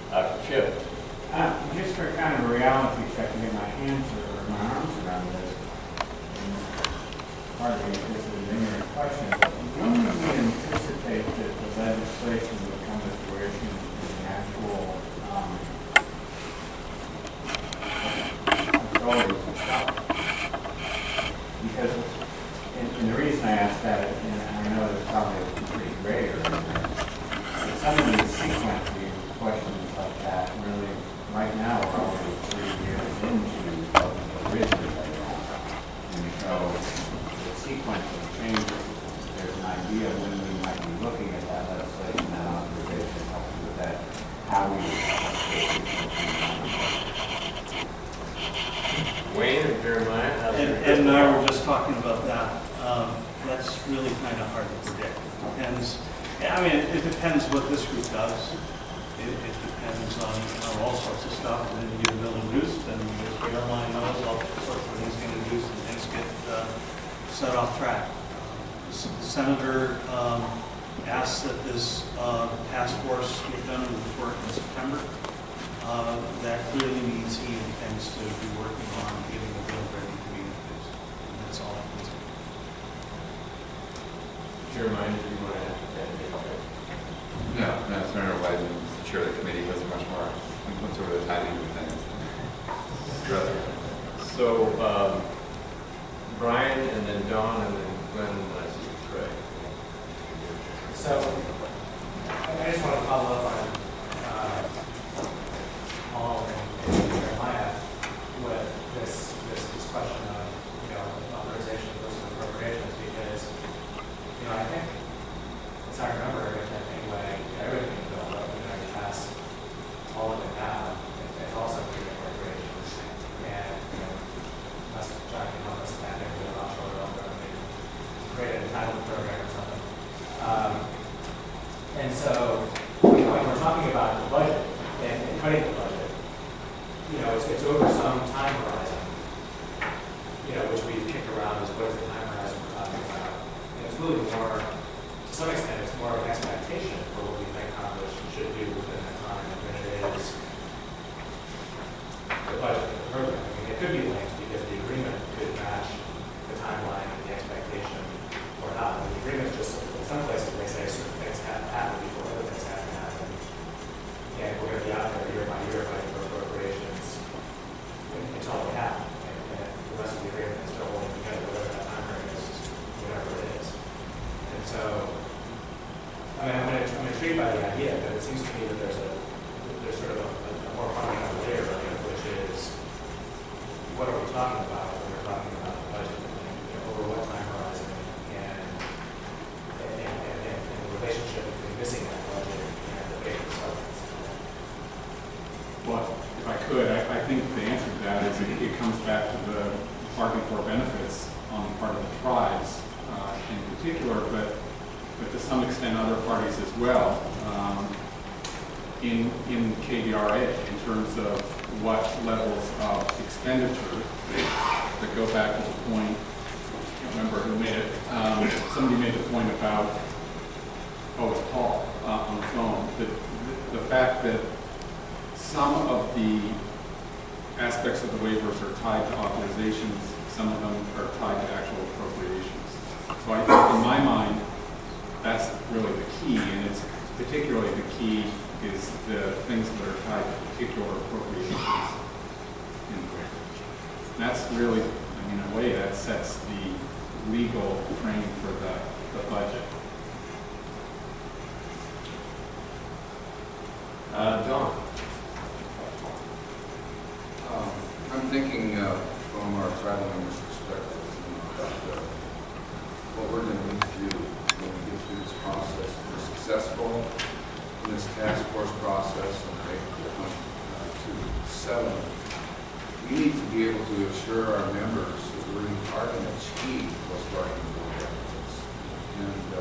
Chip. Just for kind of a reality check to get my hands or my arms around this. Pardon me if this is an ignorant question, but when do we anticipate that the legislation will come to fruition in the actual authorities and stuff? Because, and the reason I ask that, and I know there's probably a pretty gray area there, but some of these sequencing questions like that really, right now, we're already 3 years into what was originally laid out. And so the sequence of changes, there's an idea when we might be looking at that legislation, that authorization helps with that, how we Wayne or Jeremiah? And I were just talking about that. That's really kind of hard to predict. It depends. I mean, it depends what this group does. It depends on all sorts of stuff. And then you get a building boost, and as the airline knows, all sorts of things get introduced, and things get set off track. The senator asked that this task force get done with work in September. That clearly means he intends to be working on getting the bill ready to be introduced. And that's all I can say. Jeremiah, do you want to add anything? No, Senator Wyden, the chair of the committee, has much more influence over the timing of things. So, Brian, and then Dawn, and then Glenn, and I see Craig. So, I just want to follow up on Paul and Jeremiah with this question of, authorization versus appropriations, because, I think, as I remember it anyway, everything in the bill, you pass all of it now, it's also pre-appropriations. And, must try to help us that maybe with offshore oil, or maybe create an entitlement program or something. And so, when we're talking about the budget and cutting the budget, it's over some time horizon, which we've kicked around as what is the time horizon we're talking about. It's really more, to some extent, it's more of an expectation for what we think Congress should do within that time than it is the budget of the program. I mean, it could be linked because the agreement could match the timeline and the expectation or not. And the agreement just, in some places, they say certain things have to happen before other things have to happen. And we're going to be out there year by year fighting for appropriations until we happen. And the rest of the agreement is still holding together, whatever that time frame is, whatever it is. And so, I'm intrigued by the idea, but it seems to me that there's sort of a more fundamental layer of it, which is, what are we talking about when we're talking about the budget? Over what time horizon, and the relationship between missing that budget and the big substance. Well, if I could, I think the answer to that is it comes back to the bargain for benefits on the part of the tribes in particular, but to some extent other parties as well in KBRA in terms of what levels of expenditure that go back to the point. I can't remember who made it. Somebody made the point about, it's Paul on the phone, that the fact that some of the aspects of the waivers are tied to authorizations, some of them are tied to actual appropriations. So I think in my mind, that's really the key, and it's particularly the key is the things that are tied to particular appropriations in the waiver. And that's really, in a way, that sets the legal frame for the budget. Dawn. I'm thinking from our tribal members' perspective about what we're going to need to do when we get through this process. If we're successful in this task force process and make it to 7, we need to be able to assure our members that we're going to achieve those bargaining for benefits. And,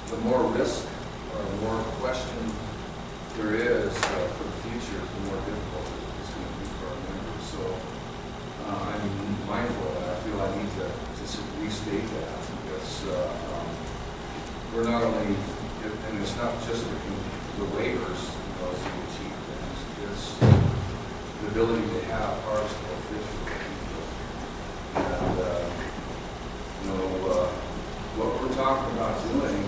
the more risk or the more question there is for the future, the more difficult it's going to be for our members. So I'm mindful of that. I feel I need to restate that because we're not only, and it's not just the waivers, those are the cheap things. It's the ability to have harvestable fish for people. And, what we're talking about doing,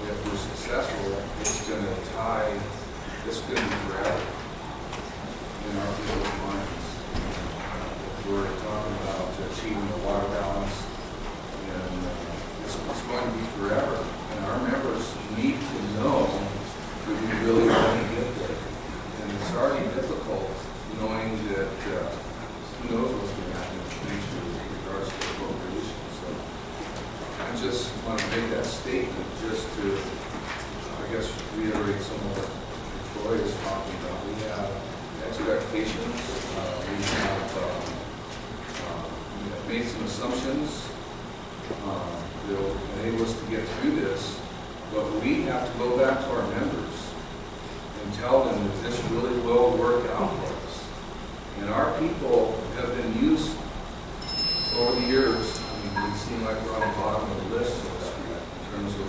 if we're successful, it's going to tie, it's going to be forever in our people's minds. If we're talking about achieving the water balance, and it's going to be forever. And our members need to know that we really want to get there. And it's already difficult knowing that who knows what's going to happen in the future with regards to appropriations. So I just want to make that statement just to, I guess, reiterate some of what Troy is talking about. We have expectations. We have made some assumptions that will enable us to get through this, but we have to go back to our members and tell them that this really will work out for us. And our people have been used over the years. I mean, we seem like we're on the bottom of the list, so to speak, in terms of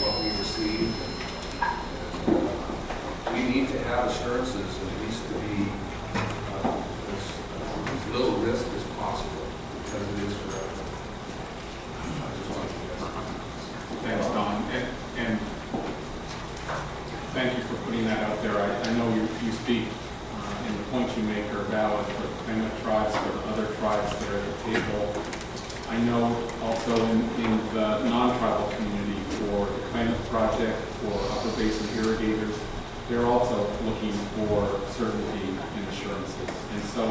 what we received. And we need to have assurances, at least to be as little risk as possible, because it is forever. I just want to get that. Thanks, Don. And thank you for putting that out there. I know you speak, and the points you make are valid for the Klamath tribes, for the other tribes that are at the table. I know also in the non-tribal community, for the Klamath project, for Upper Basin irrigators, they're also looking for certainty in assurances. And so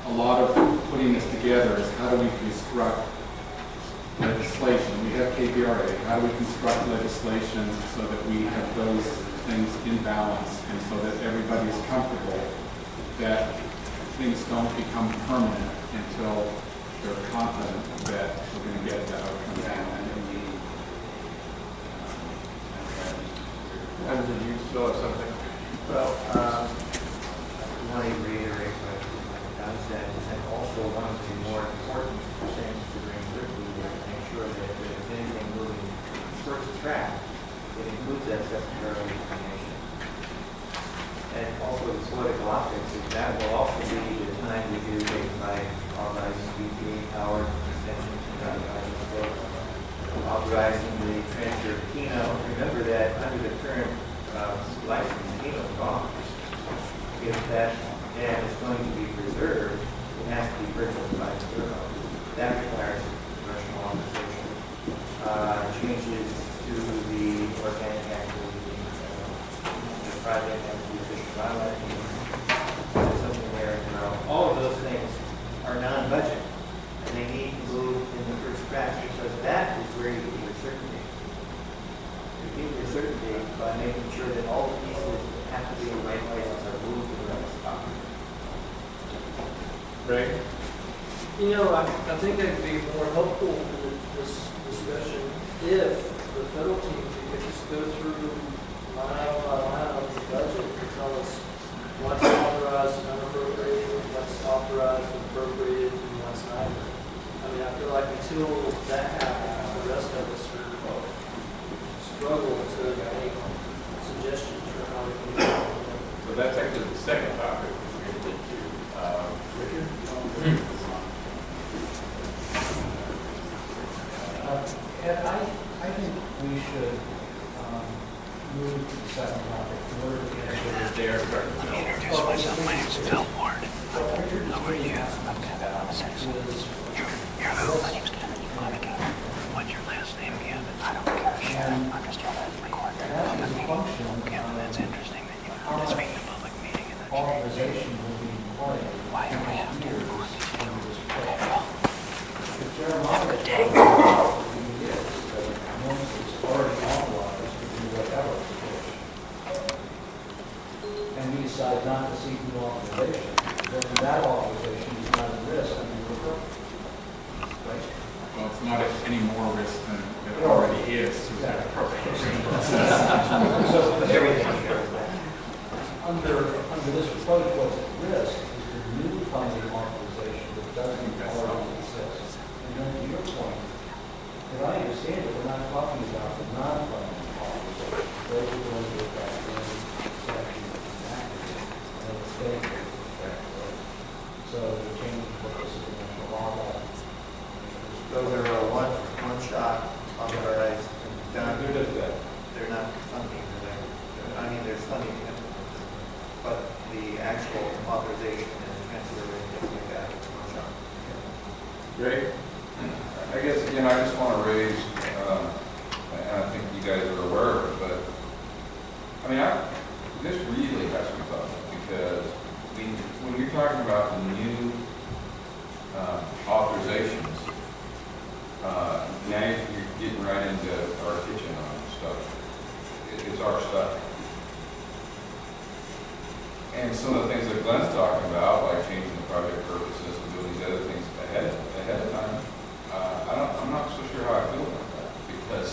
a lot of putting this together is how do we construct legislation? We have KBRA. How do we construct legislation so that we have those things in balance and so that everybody is comfortable that things don't become permanent until they're confident that we're going to get the outcomes and And did you still have something? Well, I want to reiterate what Don said, and also one of the more important things to bring with you is to make sure that if there's anything moving first track, it includes that secondary information. And also the political optics, that will also be the time we do things like authorizing BPA power extensions and authorizing the transfer of Keno. Remember that under the current license, Keno bonds, if that dam is going to be preserved, it has to be purchased by the borough. That requires congressional authorization. Changes to the organic activity, the project has to be fish and wildlife. There's something there as well. All of those things are non-budget, and they need to move in the first track because that is where you get your certainty. You get your certainty by making sure that all the pieces that have to be in the right places are moved to the right spot. Greg? You know, I think I'd be more helpful in this discussion if the federal team could just go through line by line of the budget and tell us what's authorized and unappropriated, what's authorized and appropriated, and what's not. I mean, I feel like until that happens, the rest of us are struggle to make suggestions for how we can do it. So that's actually the second topic we're going to get to. Richard? Ed, I think we should move to the second topic in order to get into They are starting to know. Introduce myself. My name's Phil Ward. How are you? I'm Kevin. I'm a citizen. You're who? My name's Kevin. I'm Kevin. What's your last name, Kevin? I don't care. Sheriff. I'm just here to record the public meeting. Kevin, that's interesting that you want to speak in a public meeting in the church. Authorization will be in play. Why do we have to record these things? Okay, Phil. If Jeremiah Good day. once it's already authorized to do whatever it is, and we decide not to seek new authorization, then that authorization is not at risk under your program. Right? well, it's not any more risk than it already is to that appropriation process. So Everything here. under this approach, what's at risk is the new funding authorization that doesn't already exist. And then to your point, if I understand it, we're not talking about the non-funding authorization. Those are going to affect funding commitment, but the actual authorization and transfer and things like that. Great. I guess, again, I just want to raise, and I think you guys are aware of it, but, I mean, this really has to be thought about, because when you're talking about the new authorizations, now you're getting right into our kitchen on stuff. It's our stuff. And some of the things that Glenn's talking about, like changing the project purposes and doing these other things ahead of time, I'm not so sure how I feel about that, because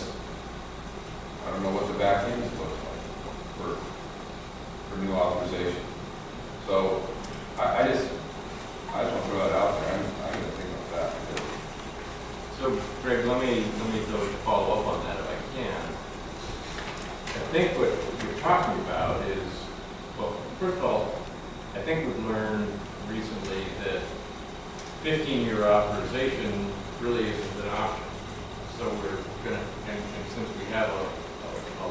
I don't know what the back end looks like for new authorization. So I just want to throw that out there. I'm going to think about that. So, Greg, let me follow up on that if I can. I think what you're talking about is, well, first of all, I think we've learned recently that 15-year authorization really isn't an option. So we're going to, and since we have a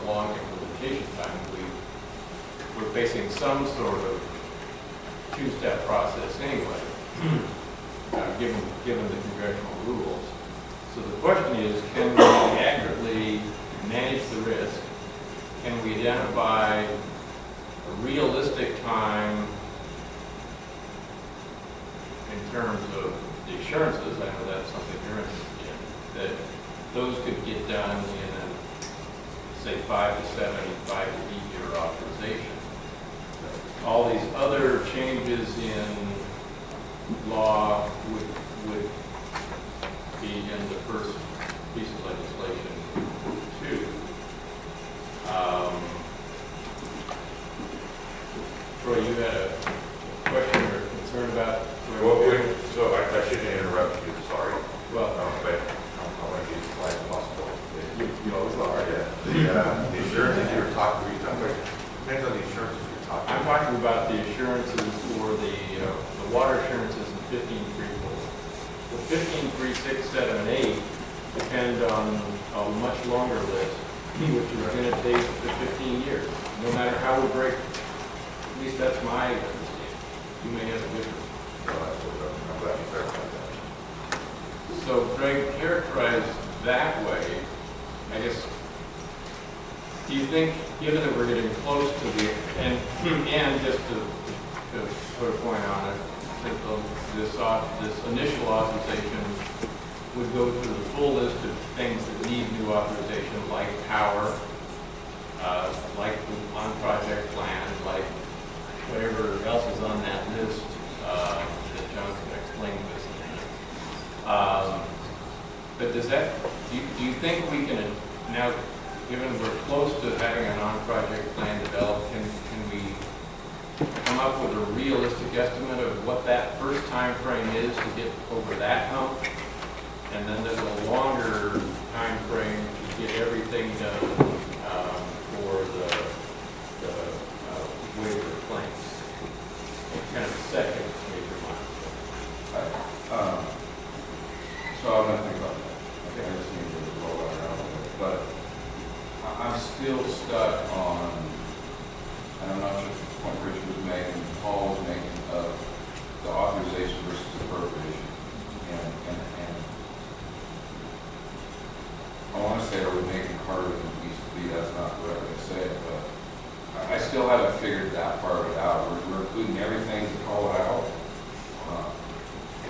long implementation time, we're facing some sort of two-step process anyway, given the congressional rules. So the question is, can we accurately manage the risk? Can we identify a realistic time in terms of the assurances? I know that's something you're interested in, that those could get done in a, say, 5 to 7, 5 to 8 year authorization. All these other changes in law would be in the first piece of legislation too. Troy, you had a question or concern about? So I shouldn't interrupt you, sorry. Well, But I want to be as polite as possible. You always are, yeah. The insurances you were talking about, depends on the insurances you're talking I'm about. talking about the assurances for the water assurances in 15.3.4. The 15.3, 6, 7, and 8 depend on a much longer list, which is going to take the 15 years, no matter how we break it. At least that's my understanding. You may have a different. I'm glad you clarified that. So, Greg, characterized that way, I guess, do you think, given that we're getting close to the, and just to put a point on it, that this initial authorization would go through the full list of things that need new authorization, like power, like the on-project plan, like whatever else is on that list that John's going to explain to us in a minute. But does that, do you think we can now, given we're close to having an on-project plan developed, can we come up with a realistic estimate of what that first time frame is to get over that hump? And then there's a longer time frame to get everything done for the waiver claims. Kind of the second major milestone. So I'm going to think about that. I think I just need to roll that around a little bit. But I'm still stuck on, and I'm not sure if the point Richard was making, Paul was making, of the authorization versus appropriation. And I want to say, are we making it harder than it needs to be? That's not the right way to say it, but I still haven't figured that part of it out. We're including everything to call it out.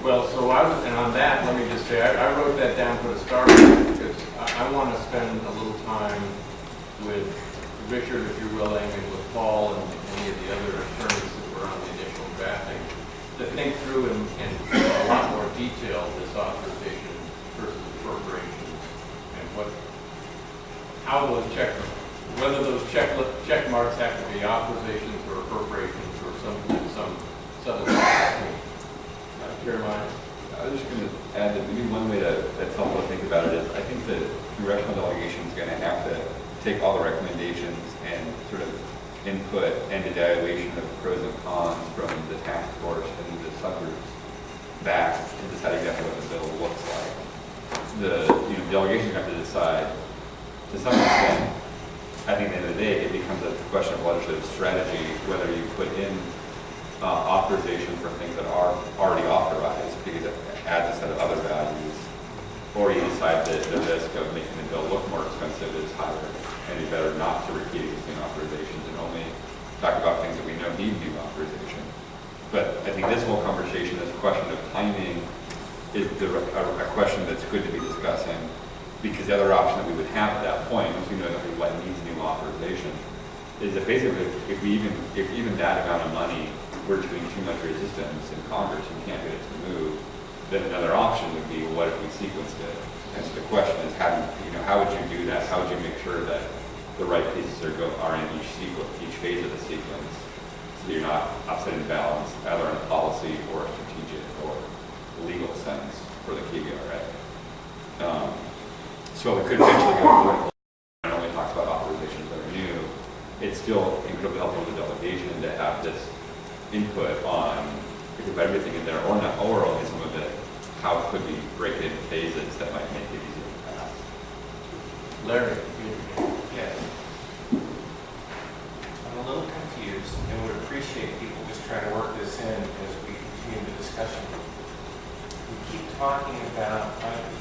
Well, so and on that, let me just say, I wrote that down for the start because I want to spend a little time with Richard, if you're willing, and with Paul and any of the other attorneys that were on the initial drafting, to think through in a lot more detail this authorization versus appropriations and how those whether those check marks have to be authorizations or appropriations or some subtle. Jeremiah? I was just going to add that maybe one way that's helpful to think about it is I think the congressional delegation is going to have to take all the recommendations and sort of input and evaluation of pros and cons from the task force and the subgroups back and decide exactly what the bill looks like. The delegation have to decide to some extent I think at the end of the day, it becomes a question of legislative strategy, whether you put in authorization for things that are already authorized, because it adds a set of other values, or you decide that the risk of making the bill look more expensive is higher, and it's better not to repeat existing authorizations and only talk about things that we know need new authorization. But I think this whole conversation, this question of timing, is a question that's good to be discussing, because the other option that we would have at that point, once we know that what needs new authorization, is that basically if even that amount of money we're doing too much resistance in Congress and can't get it to move, then another option would be, what if we sequenced it? And so the question is, how would you do that? How would you make sure that the right pieces are in each phase of the sequence, so you're not upsetting balance, either in a policy or a strategic or legal sense for the KBRA. So it could eventually go forward. It only talks about authorizations that are new. It's still incredibly helpful to the delegation to have this input on, because of everything in there, or not, or only some of it, how could we break it into phases that might make it easier to pass. Larry? Yes. I'm a little confused and would appreciate people just trying to work this in as we continue the discussion. We keep talking about,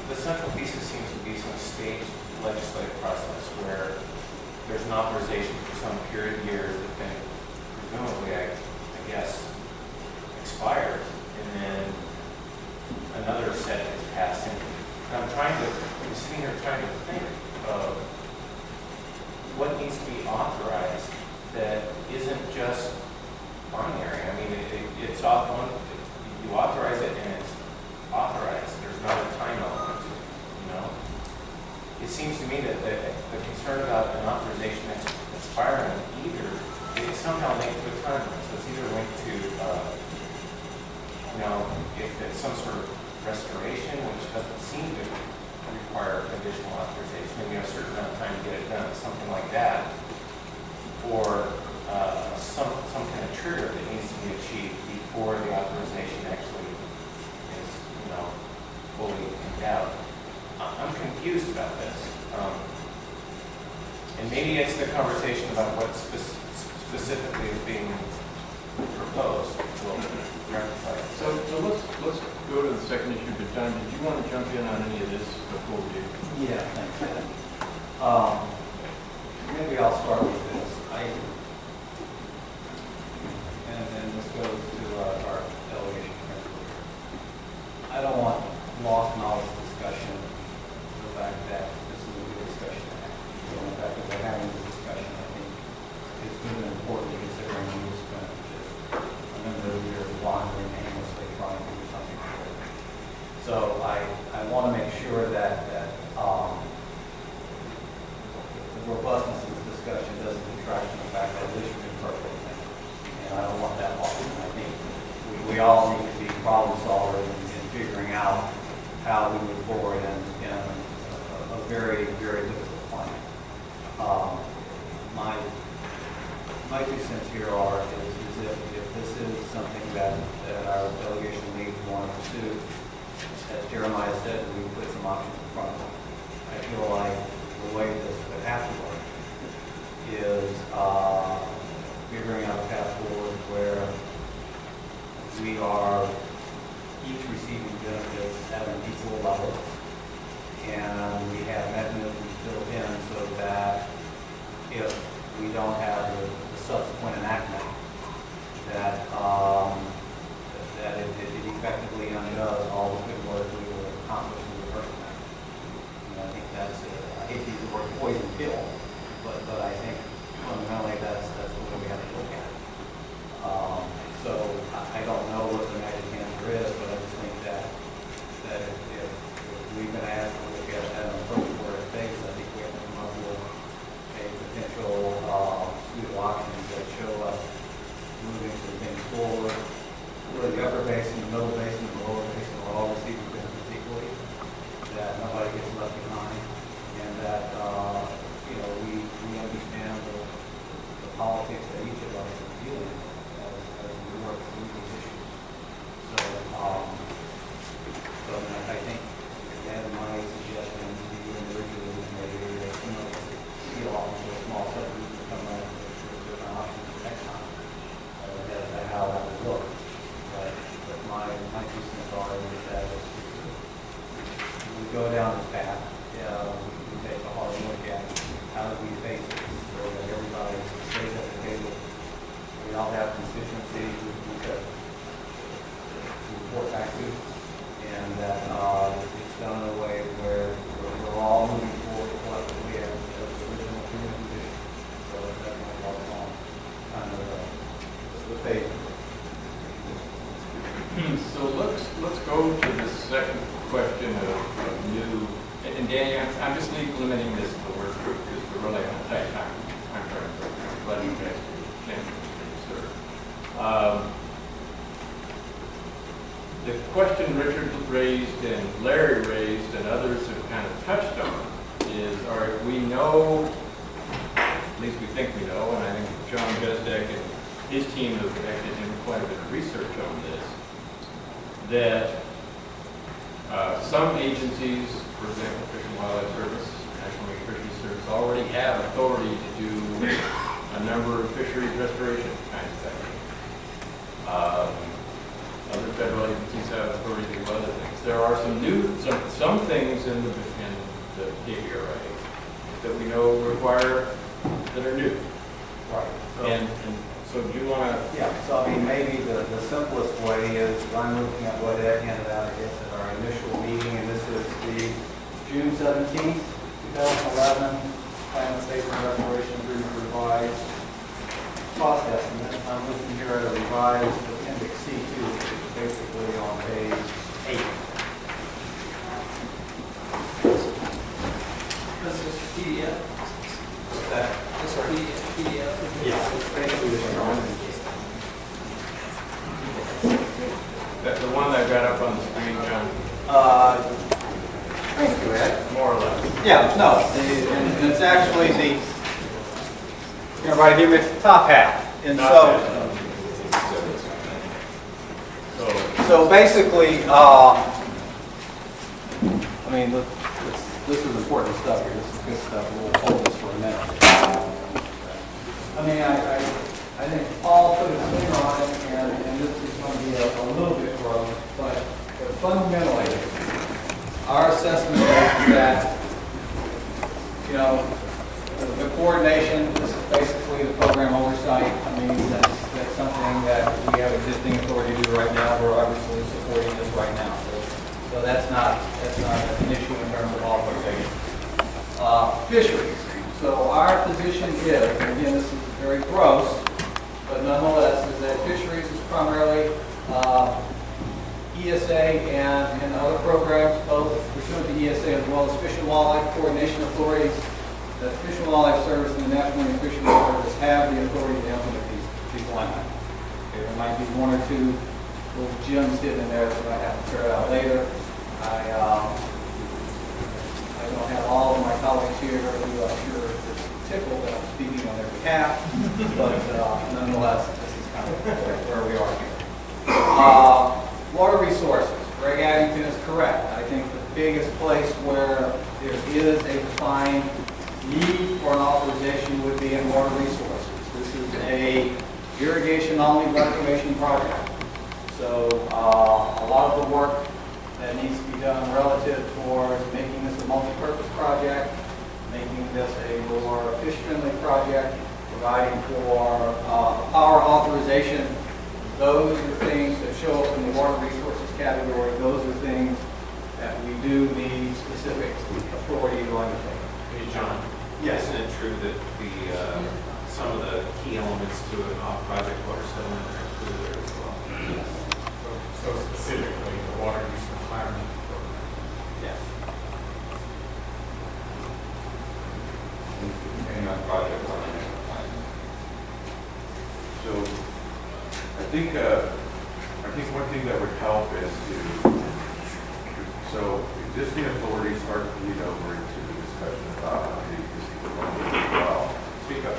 the central thesis seems to be some staged legislative process where there's an authorization for some period of years that then presumably, I guess, expires, and then another set is passed. And I'm sitting here trying to think of what needs to be authorized that isn't just binary. I mean, it's off one, you authorize it and it's authorized. There's not a time element to it, you know? It seems to me that the concern about an authorization that's expiring either, it's somehow linked to a timeline. So it's either linked to, if it's some sort of restoration, which doesn't seem to require additional authorization, and you have a certain amount of time to get it done, something like that, or some kind of trigger that needs to be achieved before the authorization actually is, fully endowed. I'm confused about this. And maybe it's the conversation about what specifically is being proposed will rectify it. So let's go to the second issue at a time. Did you want to jump in on any of this before we do? Yeah, thanks, Ed. Maybe I'll start with this. And this goes to our delegation principal here. I don't want lost knowledge discussion, the fact that this is a good discussion to have. The fact that we're having this discussion, I think, is good and important considering we spent just a number of years wandering aimlessly trying to do something for it. So I want to make sure that the robustness of this discussion doesn't detract from the fact that this should be perfect. And I don't want that lost. And I think we all need to be problem solvers in figuring out how we move forward in a very, very difficult climate. My 2 cents here is if this is something that our delegation leads want to pursue, as Jeremiah said, we put some options in front of them. I feel like the way this would have to work is figuring out a path forward where we are each receiving benefits at an equal level, and we have mechanisms built in so that if we don't have the subsequent enactment, that it effectively undoes all the good work we will accomplish in the first enactment. And I think that's I hate to use the word poison pill, but I think fundamentally that's the way we have to look at it. So I don't know what the magic answer is, but I just think that if we've been asked to look at an approach where it takes, I think we have to come up with a potential suite of options that show us moving some things forward, where the upper basin, the middle basin, and the lower basin are all receiving benefits equally, that nobody gets left behind, and that we understand the politics that each of us is dealing with as we work through these issues. So I think that my suggestion to you individually is maybe come up with a small set phase. So let's go to the second question of new, and Danny, I'm just limiting this to the work group because we're really on a tight time. I'm glad you guys can serve. The question Richard raised and Larry raised and others have kind of touched on is, all right, we know, at least we think we know, and I think John Bezdek and his team have actually done quite a bit of research on this, that some agencies, for example, Fish and Wildlife Service, National Marine Fisheries Service, already have authority to do a number of fisheries restoration kinds of things. Other federal agencies have authority to do other things. There are some things in the KBRA that we know require, that are new. Right. So, And so do you want to? yeah, so I mean, maybe the simplest way is, I'm looking at what Ed handed out, I guess, at our initial meeting, and this is the June 17th, 2011, Klamath Basin Restoration Agreement revised cost estimate. I'm looking here at a revised appendix C2, which is basically on page 8. This is PDF. What's that? This is PDF. Yeah, it's basically the drawing. The one that got up on the screen, John, Thank you, Ed. more or less. Yeah, no, and it's actually the, right here, it's the top half. And so basically, I mean, this is important stuff here. This is good stuff. We'll hold this for a minute. I mean, I think Paul put his finger on it, and this is going to be a little bit gross, but fundamentally, our assessment is that, you know, the coordination, this is basically the program oversight. I mean, that's something that we have existing authority to do right now. We're obviously supporting this right now. So that's not an issue in terms of authorization. Fisheries. So our position is, and again, this is very gross, but nonetheless, is that fisheries is primarily ESA and other programs, both pursuant to ESA as well as Fish and Wildlife Coordination Authorities. The Fish and Wildlife Service and the National Marine Fisheries Service have the authority to implement these line items. Okay, there might be one or two little gems hidden in there that I have to figure out later. I don't have all of my colleagues here who I'm sure is tickled that I'm speaking on their behalf, but nonetheless, this is kind of where we are here. Water resources. Greg Addington is correct. I think the biggest place where there is a defined need for an authorization would be in water resources. This is a irrigation-only reclamation project. So a lot of the work that needs to be done relative towards making this a multi-purpose project, making this a more fish-friendly project, providing for power authorization. Those are things that show up in the water resources category. Those are things that we do need specific authority to undertake. Hey, John. Yes. Isn't it true that some of the key elements to an off-project water settlement are included there as well? Yes. So specifically, the water use requirement program. Yes. Depending on project or So I think one thing that would help is so existing authorities start to lead over into the discussion about the existing authority as well. Speak up.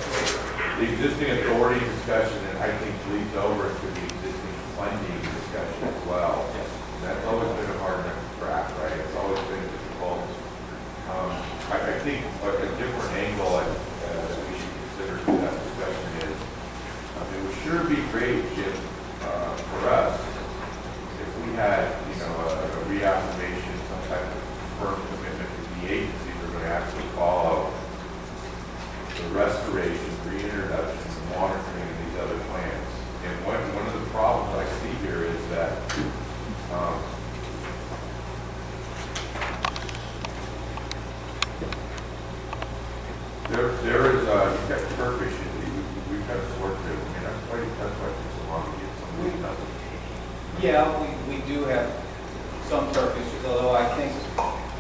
The existing authority discussion, and I think leads over to the existing funding discussion as well. Yes. And that's always been a hard nut to crack, right? It's always been difficult. I think a different angle as we should consider to that discussion is, it would sure be great if, for us, if we had, a reaffirmation, some type of firm commitment to the agencies are going to actually follow the restoration, reintroduction, and monitoring of these other plans. And one of the problems I see here is that there is you've got turf issues. We've got to sort through. I mean, that's why it's a lot Yeah, we do have some turf issues, although I think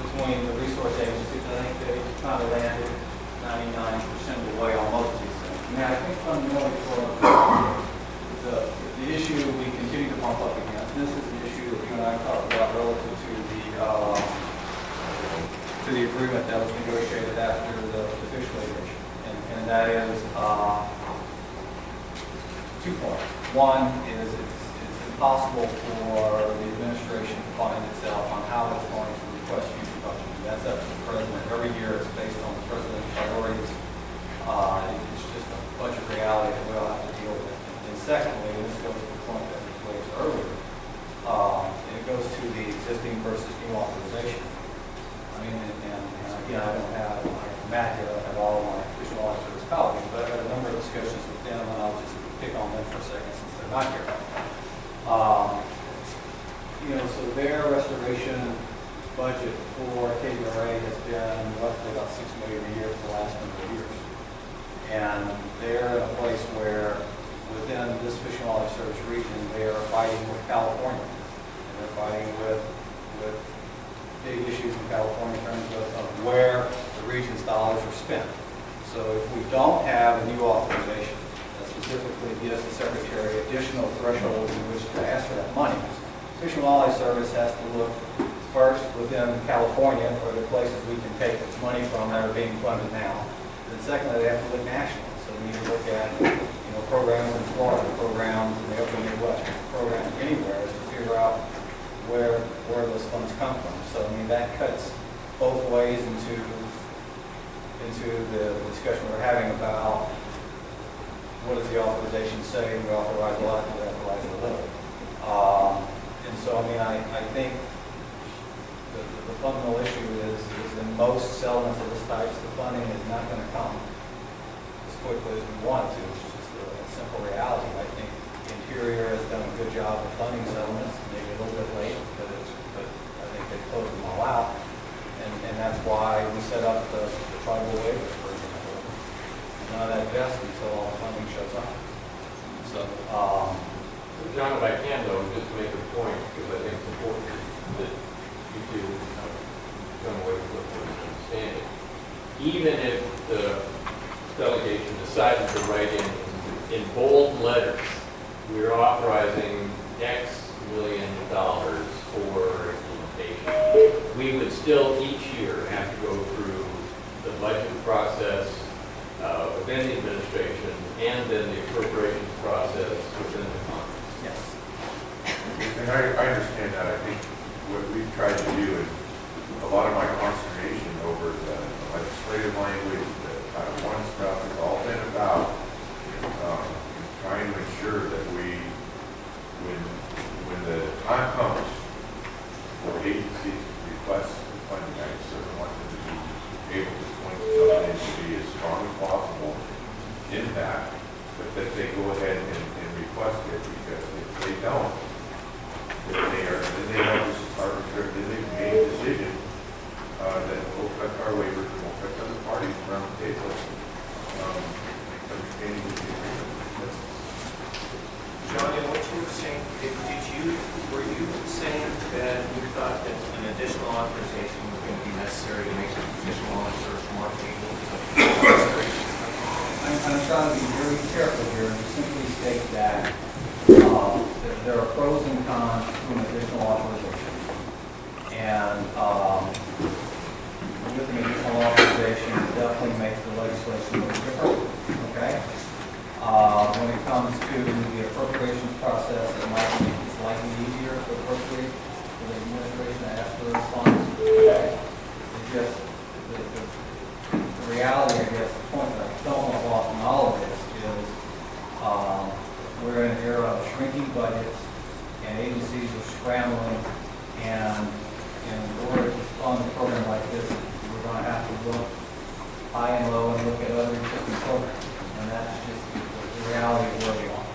between the resource agencies, I think they kind of landed 99% of the way on most of these things. I mean, I think fundamentally for the issue we continue to bump up against, and this is the issue that you and I talked about relative to the agreement that was negotiated after the fish litigation, and that is 2 points. One is it's impossible for the administration to find itself on how it's going to request future budget. That's up to the president. Every year it's based on the president's priorities. It's just a budget reality that we'll have to deal with. And secondly, and this goes to the point that was raised earlier, and it goes to the existing versus new authorization. I mean, and again, I don't have Matt here, I don't have all of my official officers colleagues, but I've had a number of discussions with them, and I'll just pick on them for a second since they're not here. So their restoration budget for KBRA has been roughly about $6 million a year for the last number of years. And they're in a place where within this Fish and Wildlife Service region, they are fighting with California. And they're fighting with big issues in California in terms of where the region's dollars are spent. So if we don't have a new authorization that specifically gives the Secretary additional thresholds in which to ask for that money, Fish and Wildlife Service has to look first within California, or the places we can take money from that are being funded now. And secondly, they have to look nationally. So we need to look at programs in Florida, programs in the upper Midwest, programs anywhere to figure out where those funds come from. So I mean that cuts both ways into the discussion we're having about what does the authorization say? We authorize a lot, we authorize a little. And so I mean I think the fundamental issue is in most settlements of this type, the funding is not going to come as quickly as we want it to. It's just a simple reality. I think Interior has done a good job of funding settlements, maybe a little bit late, but I think they closed them all out. And that's why we set up the tribal waiver, for example. None of that vests until all the funding shows up. So, John, if I can though, just to make a point, because I think it's important that you two come away with what you understand. Even if the delegation decided to write in bold letters, we're authorizing X million dollars for implementation, we would still each year have to go through the budget process within the administration and then the appropriations process within the Congress. yes. And I understand that. I think what we've tried to do is a lot of my consternation over the legislative language, the Title I stuff, has all been about trying to ensure that when the time comes for agencies to request funding, I certainly want them to be able to point to something to be as strong as possible in that, but that they go ahead and request it, because if they don't, then they have this arbitrary, then they've made a decision that will affect our waivers and will affect other parties around the table. Understanding the agreement. John, in what you were saying, were you saying that you thought that an additional authorization was going to be necessary to make the Fish and Wildlife Service more able to? I'm trying to be very careful here and simply state that there are pros and cons to an additional authorization. And with an additional authorization, it definitely makes the legislation look different. Okay? When it comes to the appropriations process, it might be slightly easier to appropriate for the administration to ask for those funds. Okay? It's just the reality, I guess, the point that I don't want lost in all of this is we're in an era of shrinking budgets and agencies are scrambling, and in order to fund a program like this, we're going to have to look high and low and look at other existing programs. And that's just the reality of where we are.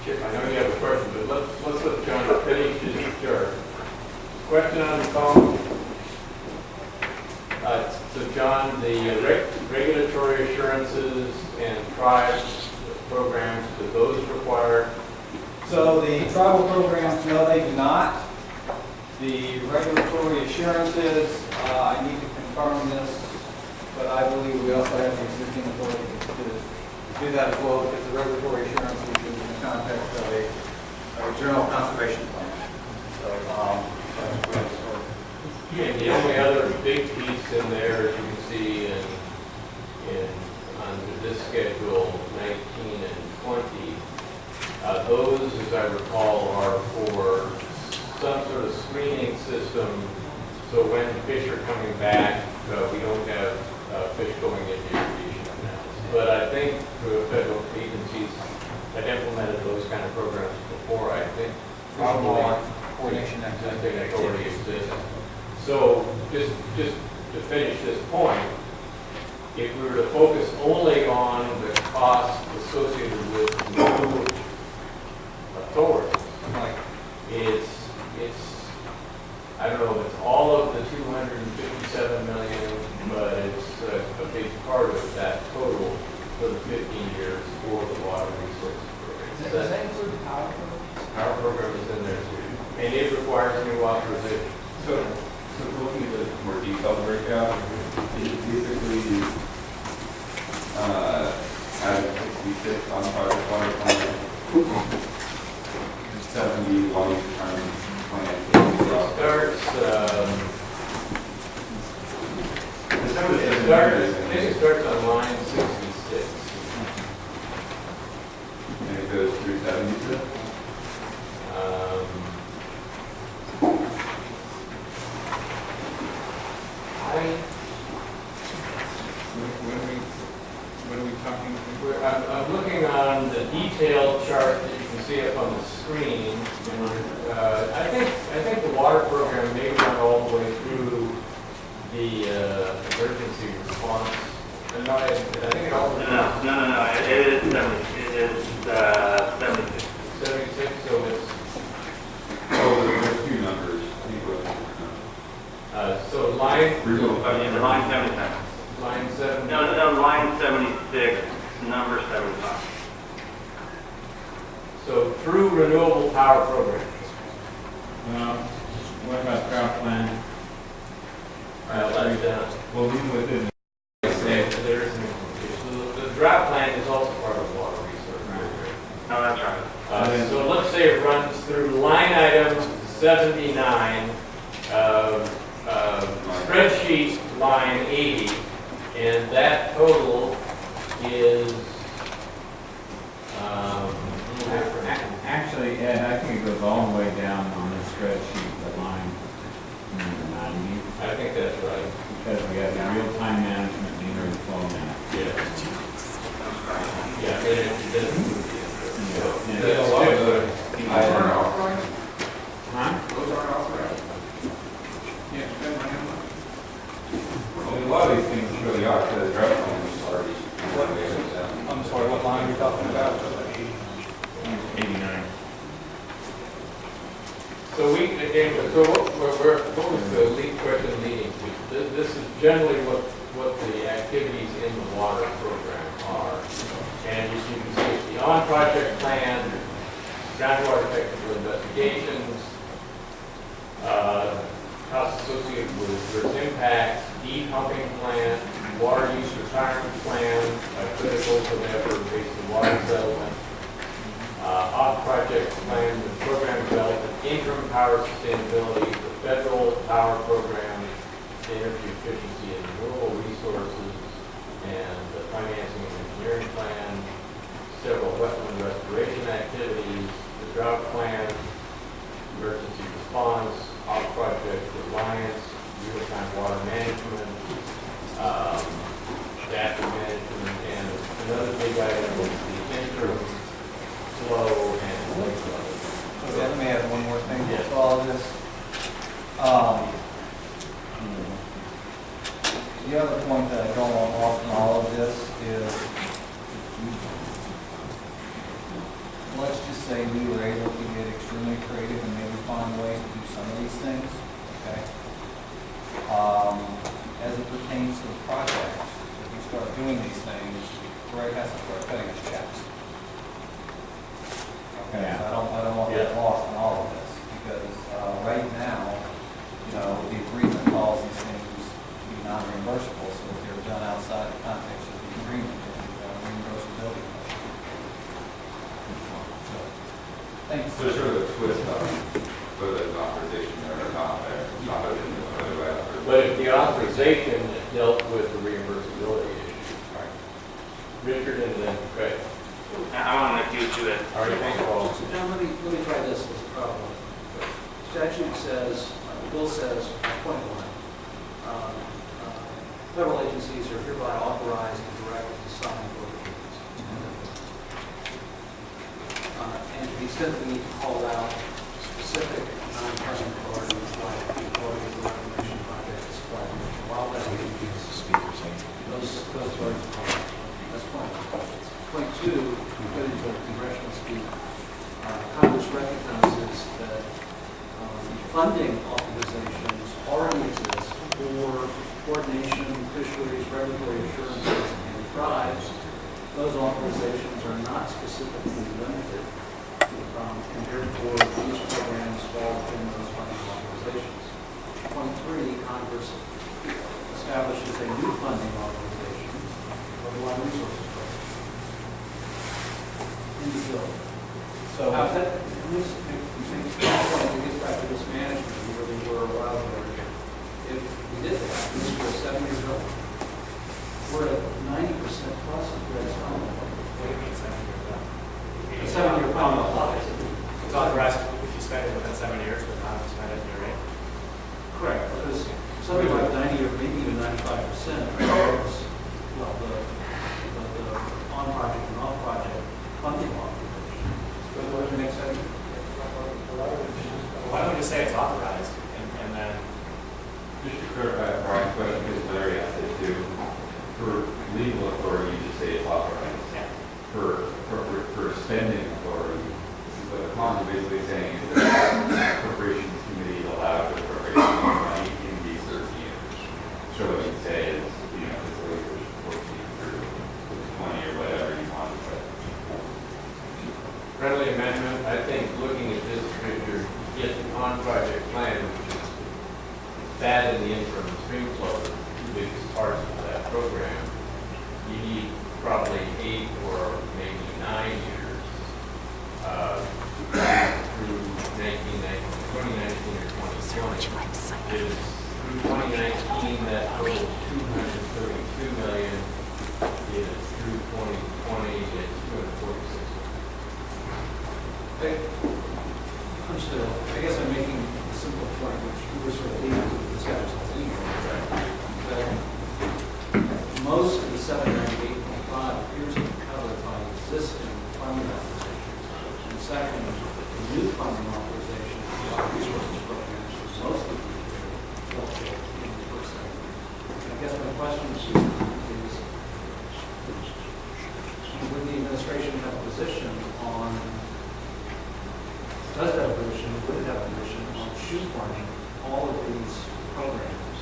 Chip, I know you have a question, but let's let John finish his chart. Question on the phone? So John, the regulatory assurances and tribes programs, do those require So the tribal programs, no, they do not. The regulatory assurances, I need to confirm this, but I believe we also have the existing authority to do that as well, because the regulatory assurances is in the context of a general conservation plan. So, that's good. And the only other big piece in there, as you can see under this schedule, 19 and 20, those, as I recall, are for some sort of screening system, so when fish are coming back, we don't have fish going into irrigation canals. But I think the federal agencies have implemented those kind of programs before. I think probably Coordination existing authority exists. So just to finish this point, if we were to focus only on the costs associated with new authorities, it's I don't know if it's all of the 257 million, but it's a big part of that total for the 15 years for the water resources program. Does that include power programs? Our program is in there too, and it requires new authorization. So looking at the more detailed breakout, it basically has 66 on project water plan, 70 long-term plan. It starts on line 66. And it goes through 76. What are we talking? I'm looking on the detailed chart that you can see up on the screen. And, I think the water program may run all the way through the emergency response. And I think it also No. It is 70. It is 76. 76. So it's There's two numbers. I think so line Line 77. line 7. No, line 76, number 75. So through renewable power program. What about drought plan? That's down. We'll leave with it. There is an implementation. The drought plan is also part of the water resource program. No, that's right. So let's say it runs through line item 79, spreadsheet line 80, and that total is Actually, Ed, I think it goes all the way down on this spreadsheet, the line number 90, I think that's right. because we have the real-time management, meter and flow management. Yeah, and it doesn't move Yeah. the And a lot of Those aren't authorized? Huh? Those aren't authorized? Yeah, depends on how much. a lot of these things really are, because the drought plan is already. I'm sorry, what line are you talking about? 89. So what was the lead question leading to? This is generally what the activities in the water program are. And as you can see, the on-project plan, groundwater technical investigations, costs associated with earth impact, depumping plan, water use retirement plan, critical for the effort-based water settlement, off-project plan and program development, interim power sustainability, the federal power program, energy efficiency and renewable resources, and the financing and engineering plan, several wetland restoration activities, the drought plan, emergency response, off-project reliance, real-time water management, disaster management, and another big item is the interim flow and lake level. Okay, let me add one more thing Yes. to all of this. The other point that I don't want lost in all of this is, let's just say we were able to get extremely creative and maybe find ways to do some of these things, okay? As it pertains to the project, if we start doing these things, Greg has to start cutting us checks. Okay, so I don't Thanks. So sort of a twist on whether there's an authorization there or not there. It's not that it's whether by authorization. But if the authorization dealt with the reimbursability issue. Richard and then Craig. I want to do it. All right, thanks, Paul. Now, let me try this as a problem. Statute says, the bill says, point one, federal agencies are hereby authorized and directed to sign appropriations. And to the extent we need to call out specific non-funding authorities like the Authority for Reclamation Project, supply of wildlife agencies, those authorities are called out. That's point one. Point two, we put into a congressional speak, Congress recognizes that funding authorizations already exist for coordination, fisheries, regulatory assurances, and tribes. Those authorizations are not specifically limited, and therefore these programs fall within those funding authorizations. Point three, Congress establishes a new funding authorization for the Water Resources Program. In the bill. So how's that? This gets back to this management where we were a while ago. If we did that, this was 7 years ago. We're at 90% plus of Greg's funding. What do you mean 7 years ago? A 7-year funding. It's authorized if you spend it within 7 years, but not spend it in your rate. Correct, because something like 90 or maybe even 95% of well, the on-project and off-project funding authorization. But what does it make sense? Why don't we just say it's authorized and then, Just to clarify Brian's question, because Larry asked it too, for legal authority, you just say it's authorized. yeah. For spending authority, what the Congress is basically saying is that the appropriations committee allowed to appropriate money in these 13 years. So what you say is, you know, it's like 14 or 20 or whatever you want to say. Friendly amendment, I think looking at this picture, get the on-project plan, which is bad in the interim stream flow, two biggest parts of that program. You need probably 8 or maybe 9 years through 2019 or 2020. Is through 2019 that total 232 million is through 2020 it's 246. I'm still, I guess I'm making a simple point, which we were sort of leading to the discussion anyway, that most of the 798.5 appears to be covered by existing funding authorizations. And second, the new funding authorization for the Water Resources Program is mostly filtered in the first sector. I guess my question to you is, would the administration have a position on does have a position, would it have a position on shoehorning all of these programs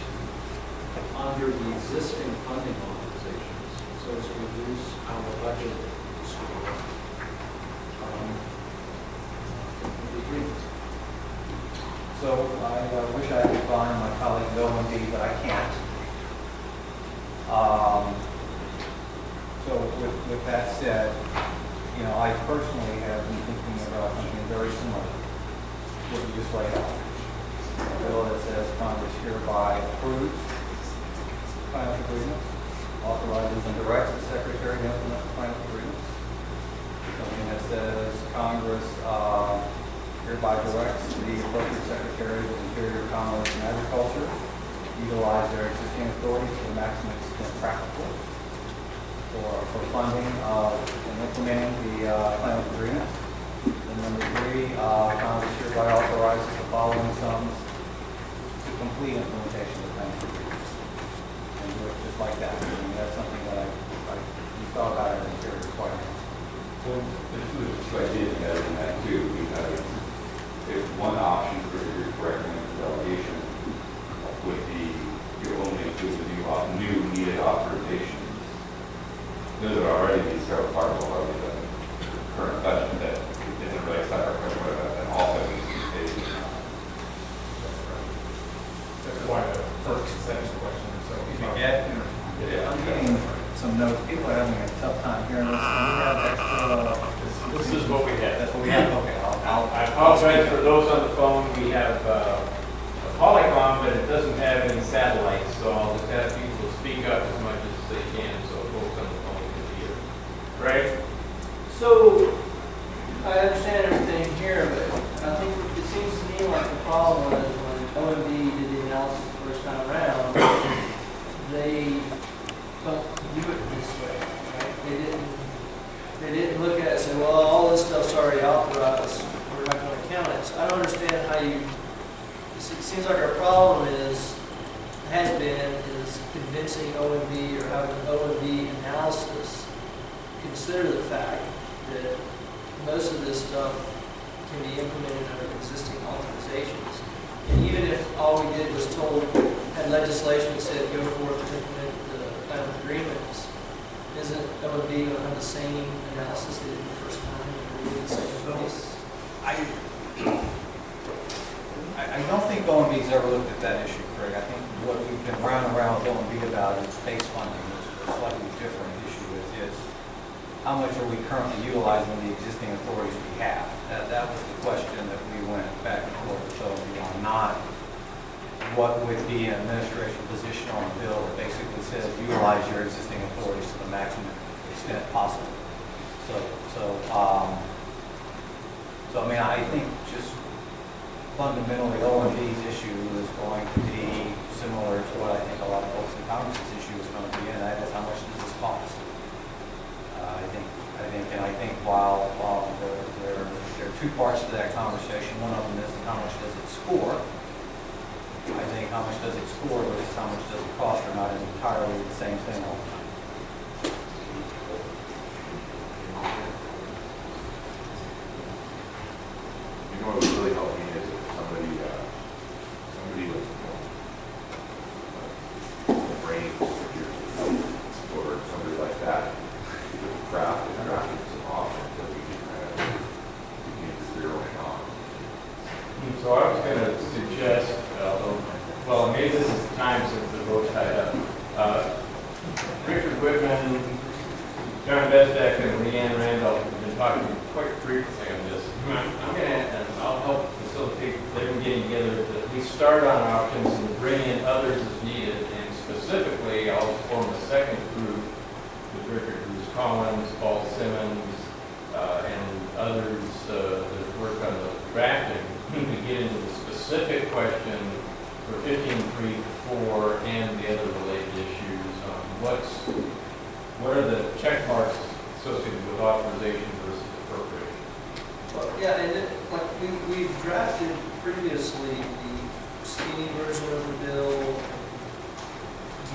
under the existing funding authorizations so as to reduce our budget score the agreement? So I wish I could find my colleague Bill Lindsay, but I can't. So with that said, you know, I personally have been thinking about something very similar to what you just laid out. A bill that says Congress hereby approves climate agreements, authorizes and directs the Secretary to implement climate agreements. Something that says Congress hereby directs the appropriate Secretary of Interior, Commerce, and Agriculture utilize their existing authorities to the maximum extent practical for funding and implementing the climate agreement. And number 3, Congress hereby authorizes the following sums to complete implementation of the climate agreement. And do it just like that. I mean, that's something that we thought about it in period requirements. Well, there's two ideas embedded in that too, because if one option for your recommended delegation would be you only include the new needed authorizations. Those are already being several parts of the current budget that isn't really separate from what and also needs to be paid. That's why the first sentence question, so if you get, I'm getting some notes. People are having a tough time hearing this. Can we have extra? This is what we had. That's what we have. Okay, I apologize for those on the phone. We have a Polycom, but it doesn't have any satellites, so I'll just ask people to speak up as much as they can so folks on the phone can hear. Right? So, I understand everything here, but I think it seems to me like the problem was when OMB did the analysis the first time around, they don't do it this way, right? They didn't look at it and say, well, all this stuff's already authorized, we're not going to count it. So I don't understand how you, it seems like our problem has been convincing OMB or having an OMB analysis consider the fact that most of this stuff can be implemented under existing authorizations. And even if all we did was had legislation that said go forth and implement the climate agreements, isn't OMB going to have the same analysis they did the first time and we did the same place? I don't think OMB's ever looked at that issue, Craig. I think what we've been round and around with OMB about is base funding, which is a slightly different issue, is how much are we currently utilizing the existing authorities we have? That was the question that we went back and forth with OMB on, not what would be an administration position on a bill that basically says utilize your existing authorities to the maximum extent possible. So I mean, I think just fundamentally OMB's issue is going to be similar to what I think a lot of folks in Congress's issue is going to be, and that is how much does this cost? I think while there are two parts to that conversation, one of them is how much does it score. I think how much does it score versus how much does it cost are not entirely the same thing all the time. You know what would really help me is if somebody with, brain or somebody like that, drafted some options that we can kind of zero in on. So I was going to suggest, well, maybe this is the time since the vote's tied up. Richard Whitman, John Bezdek, and Leanne Randolph have been talking quite frequently on this. I'm going to, and I'll help facilitate them getting together to at least start on options and bring in others as needed. And specifically, I'll form a second group with Richard Bruce Collins, Paul Simmons, and others that work on the drafting to get into the specific question for 15.3.4 and the other related issues on what are the check marks associated with authorization versus appropriation. Well, yeah, and like we've drafted previously the skinny version of the bill,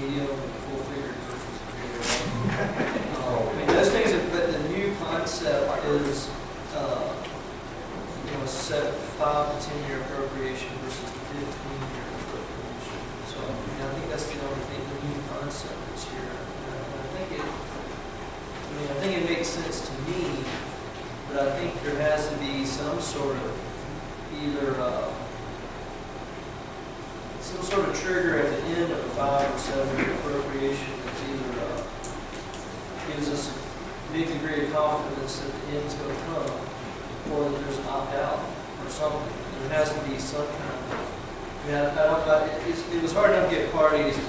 medium, and full-figured versions of the bill. I mean, those things, but the new concept is, set 5 to 10 year appropriation versus 15-year appropriation. So, I think that's the only thing, the new concept is here. I think it makes sense to me, but I think there has to be some sort of some sort of trigger at the end of a 5 or 7 year appropriation that either gives us a big degree of confidence that the end's going to come, or that there's an opt-out or something. There has to be some kind of, it was hard enough to get parties to,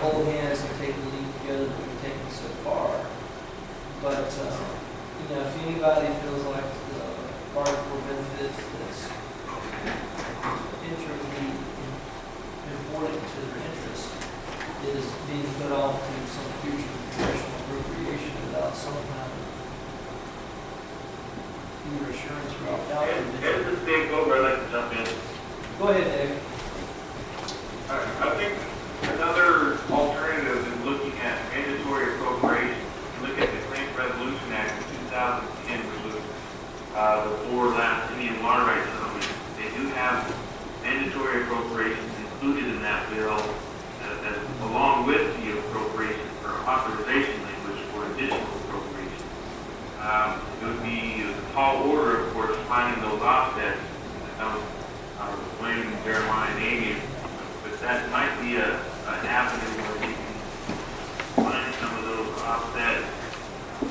hold hands and take the lead together that we've taken so far. But, if anybody feels like the article benefits that's intricately important to their interest is being put off to some future congressional appropriation without some kind of either assurance or opt-out. This is Dave Goldberg. I'd like to jump in. Go ahead, Dave. I think another alternative is looking at mandatory appropriation. Look at the Claims Resolution Act of 2010, which was the 4 last Indian water rights settlements. They do have mandatory appropriations included in that bill, along with the appropriation for authorization language for additional appropriation. It would be a tall order, of course, finding those offsets. I was blaming Jeremiah and Amy, but that might be an avenue where we can find some of those offsets and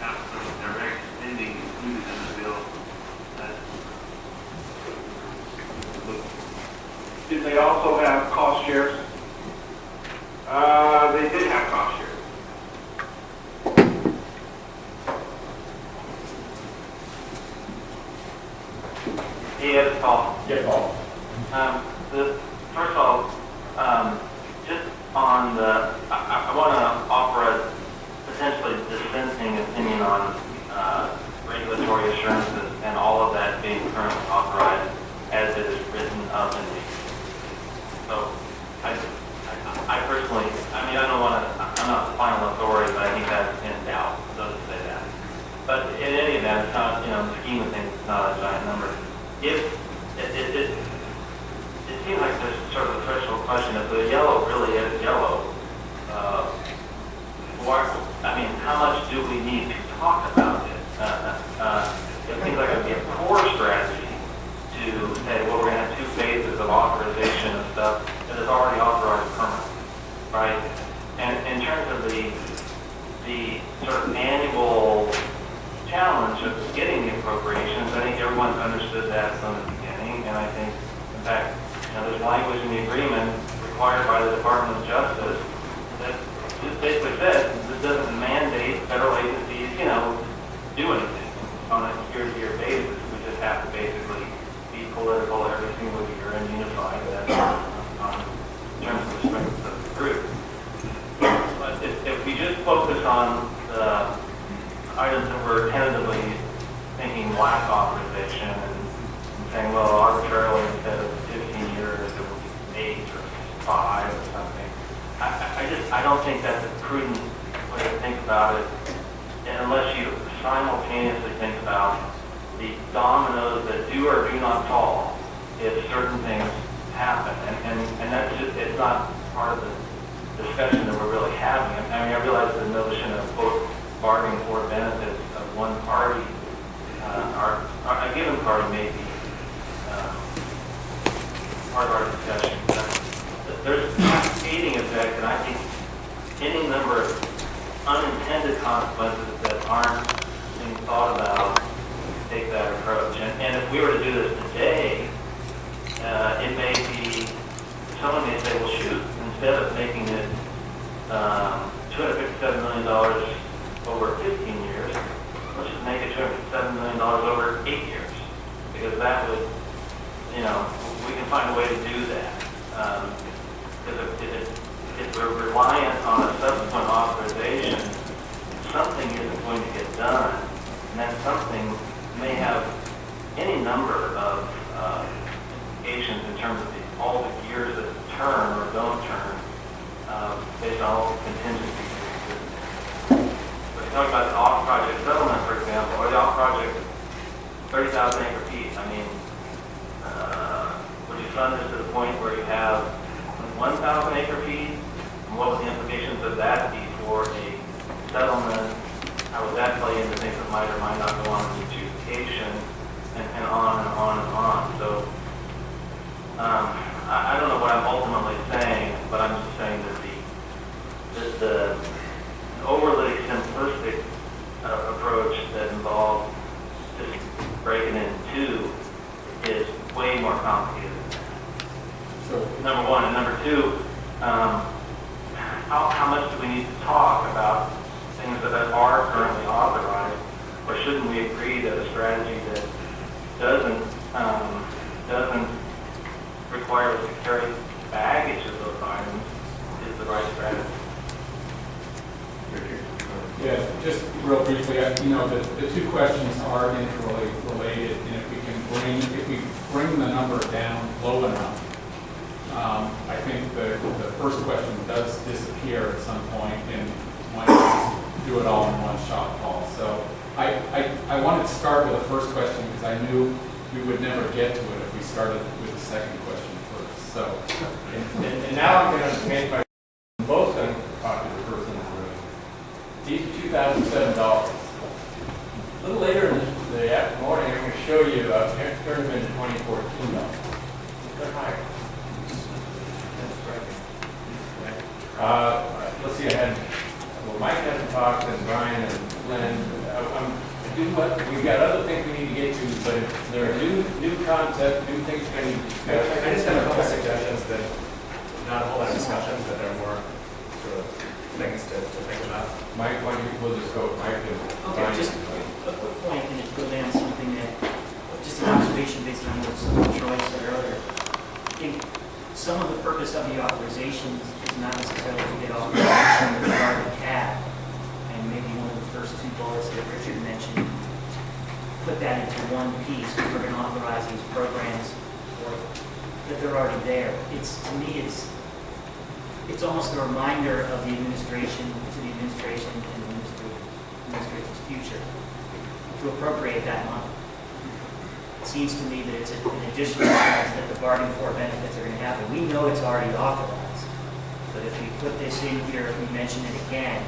have some direct spending included in the bill. they also have cost shares? They did have cost shares. Hey, it's Paul. Yeah, Paul. First of all, just on the, I want to offer a potentially dissenting opinion on regulatory assurances and all of that being currently authorized as it is written up in the. So, I personally, I mean, I don't want to, I'm not the final authority, but I think that's in doubt, so to say that. But in any event, it's not, in the scheme of things, it's not a giant number. If it seems like there's sort of a threshold question. If the yellow really is yellow, how much do we need to talk about it? It seems like it would be a poor strategy to say, well, we're going to have 2 phases of authorization of stuff that is already authorized permanently, right? And in terms of the sort of annual challenge of getting the appropriations, I think everyone's understood that from the beginning, and I think, in fact, there's language in the agreement required by the Department of Justice that just basically says this doesn't mandate federal agencies, do anything on a year-to-year basis. We just have to basically be political every single year and unified that in terms of the strength of the group. But if we just focus on the items that we're tentatively thinking lack authorization and saying, well, arbitrarily instead of 15 years, it will be 8 or 5 or something. I don't think that's a prudent way to think about it, and unless you simultaneously think about the dominoes that do or do not fall if certain things happen. And that's just, it's not part of the discussion that we're really having. I mean, I realize the notion of, quote, bargaining for benefits of one party, or a given party may be part of our discussion. There's a cascading effect, and I think any number of unintended consequences that aren't being thought about take that approach. And if we were to do this today, it may be, someone may say, well, shoot, instead of making it $257 million over 15 years, let's just make it $257 million over 8 years. Because that would, we can find a way to do that. Because if we're reliant on a subsequent authorization, something isn't going to get done. And that something may have any number of implications in terms of all the years that turn or don't turn based on all the contingencies. But you talk about the off-project settlement, for example, or the off-project 30,000 acre feet. I mean, would you fund this to the point where you have 1,000 acre feet? And what would the implications of that be for a settlement? How would that play into things that might or might not go on in the adjudication, and on and on and on? So I don't know what I'm ultimately saying, but I'm just saying that the overly simplistic approach that involves just breaking it in 2 is way more complicated than that. So, number one. And number 2, how much do we need to talk about things that are currently authorized, or shouldn't we agree that a strategy that doesn't require us to carry baggage of those items is the right strategy? Yeah, just real briefly, the 2 questions are interrelated, and if we bring the number down low enough, I think the first question does disappear at some point, and why not just do it all in one shot, Paul? So I wanted to start with the first question because I knew we would never get to it if we started with the second question first. So, and now I'm going to make my most unpopular person in the room. These are $2,007. A little later in the morning, I'm going to show you turn them into 2014 dollars. They're higher. Let's see, Mike hasn't talked, and Brian and Lynn. do what, we've got other things we need to get to, but if there are new concepts, new things we need to discuss. I just have a couple suggestions that, not a whole lot of discussions, but they're more sort of things to think about. Mike, why don't you pull this over, Mike? Okay, just a quick point, and it goes down something that, just an observation based on what Troy said earlier. I think some of the purpose of the authorizations is not necessarily to get authorization with regard to CAD. And maybe one of the first two bullets that Richard mentioned, put that into one piece. We're going to authorize these programs, or that they're already there. To me, it's almost a reminder of the administration, to the administration and the administration's future, to appropriate that money. It seems to me that it's an additional expense that the bargain for benefits are going to happen. We know it's already authorized, but if we put this in here, if we mention it again,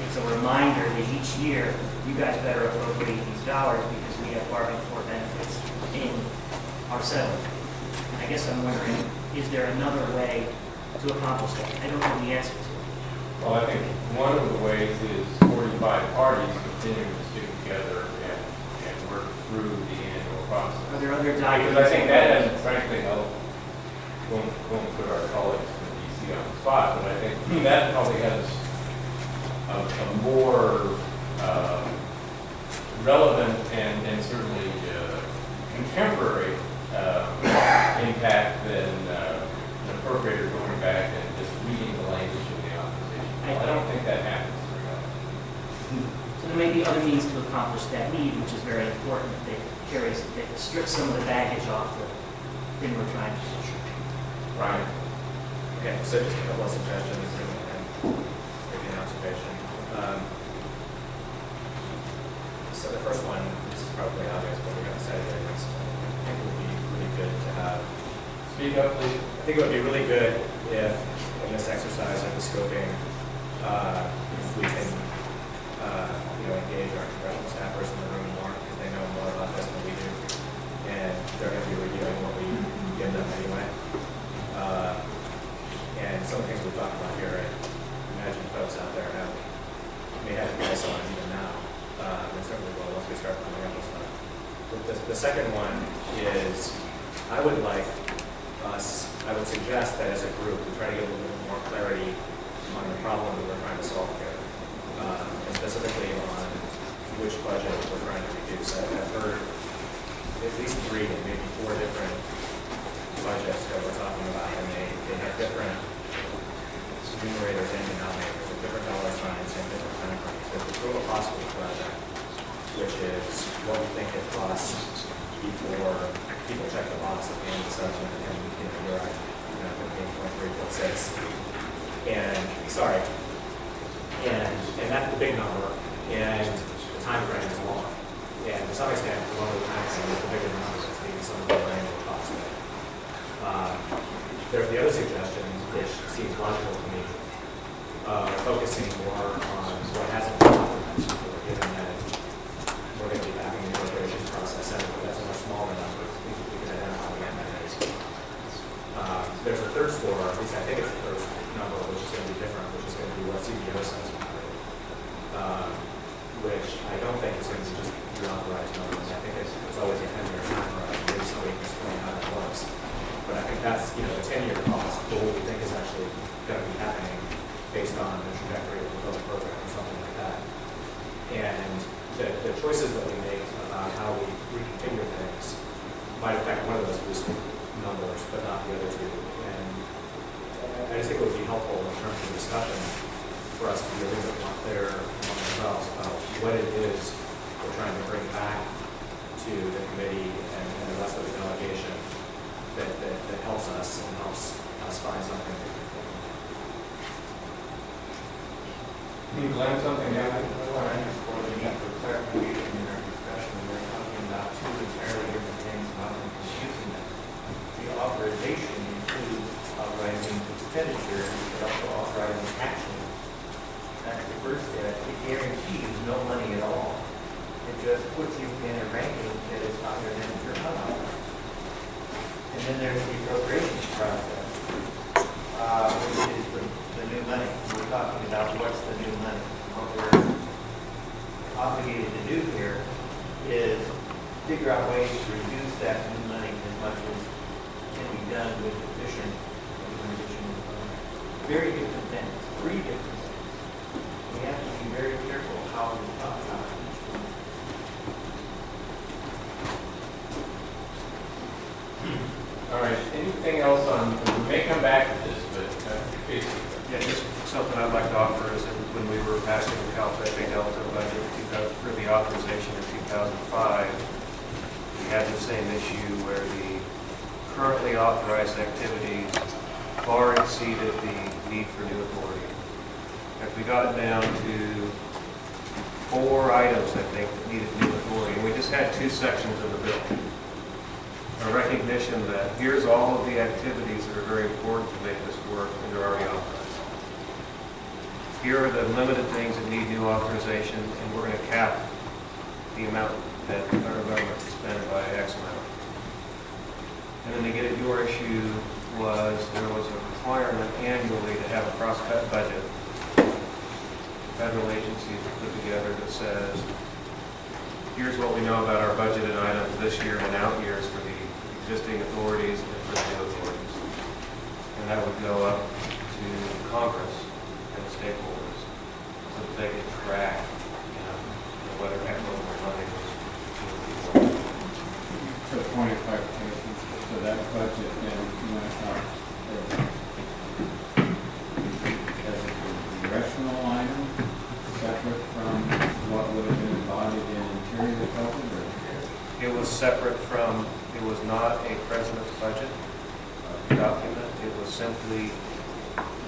it's a reminder that each year, you guys better appropriate these dollars because we have bargain for benefits in our settlement. I guess I'm wondering, is there another way to accomplish that? I don't know the answer to it. Well, I think one of the ways is 45 parties continuing to stick together and work through the annual process. Are there other documents? Because I think that doesn't frankly help, won't put our colleagues in DC on the spot, but I think that probably has a more relevant and certainly contemporary impact than an appropriator going back and just reading the language of the authorization. I don't think that happens very often. So there may be other means to accomplish that need, which is very important, that strips some of the baggage off the thing we're trying to do. Right. Okay, so just a couple of suggestions and maybe an observation. So the first one, this is probably obvious, but we're going to say it anyways. I think it would be really good to have. Speak up, please. I think it would be really good if, in this exercise of the scoping, if we can, engage our congressional staffers in the room more, because they know more about this than we do, and they're going to be reviewing what we give them anyway. And some of the things we've talked about here, I imagine folks out there may have advice on even now, and certainly will once we start coming up with stuff. The second one is, I would suggest that as a group, we try to get a little bit more clarity on the problem that we're trying to solve here, and specifically on which budget we're trying to reduce. I've heard at least 3 and maybe 4 different budgets that we're talking about, and they have different numerators and denominators, with different dollar signs and different time frames. There's the total cost of the project, which is what we think it costs before people check the box at the end of the session, and you're at 15.346. And that's the big number, and the time frame is long. And to some extent, the longer the time frame is, the bigger the number is, because some of the annual cost of it. There's the other suggestion, which seems logical to me, focusing more on what hasn't been authorized before, given that we're going to be having the appropriations process, and that's a much smaller number. We can identify what that is. There's a third score, at least I think it's the third number, which is going to be different, which is going to be what CBO says about it, which I don't think is going to be just reauthorized numbers. I think it's always a 10-year time horizon. Maybe somebody can explain how that works. But I think that's, the 10-year cost, but what we think is actually going to be happening based on the trajectory of the proposed program or something like that. And the choices that we make about how we reconfigure things might affect one of those numbers, but not the other two. And I just think it would be helpful in terms of discussion for us to be a little bit more clear among ourselves about what it is we're trying to bring back to the committee and the rest of the delegation that helps us and helps us find something. Can you glance something down? I want to underscore the need for clarification in our discussion. We're talking about 2 entirely different things, not confusing them. The authorization includes authorizing expenditure, but also authorizing action. That's the first step. It guarantees no money at all. It just puts you in a ranking that is authorized or unauthorized. And then there's the appropriations process, which is the new money. We're talking about what's the new money. What we're obligated to do here figure out ways to reduce that new money as much as can be done with efficient implementation of the program. Very different things, three different things. We have to be very careful how we talk about each one. All right, anything else on, we may come back to this, but basically. Yeah, just something I'd like to offer is that when we were passing the Cal Fed Delta budget for the authorization in 2005, we had the same issue where the currently authorized activities far exceeded the need for new authority. If we got it down to 4 items, I think, that needed new authority, and we just had 2 sections of the bill. A recognition that here's all of the activities that are very important to make this work, and they're already authorized. Here are the limited things that need new authorization, and we're going to cap the amount that the federal government can spend by X amount. And then to get at your issue was there was a requirement annually to have a cross-cut budget. Federal agencies put together that says, here's what we know about our budgeted items this year and out years for the existing authorities and for the new authorities. And that would go up to Congress and stakeholders so that they could track, whether equitable money was. For the point of clarification, so that budget then went up as a congressional item, separate from what would have been embodied in interior budget, or? It was separate from, it was not a president's budget document. It was simply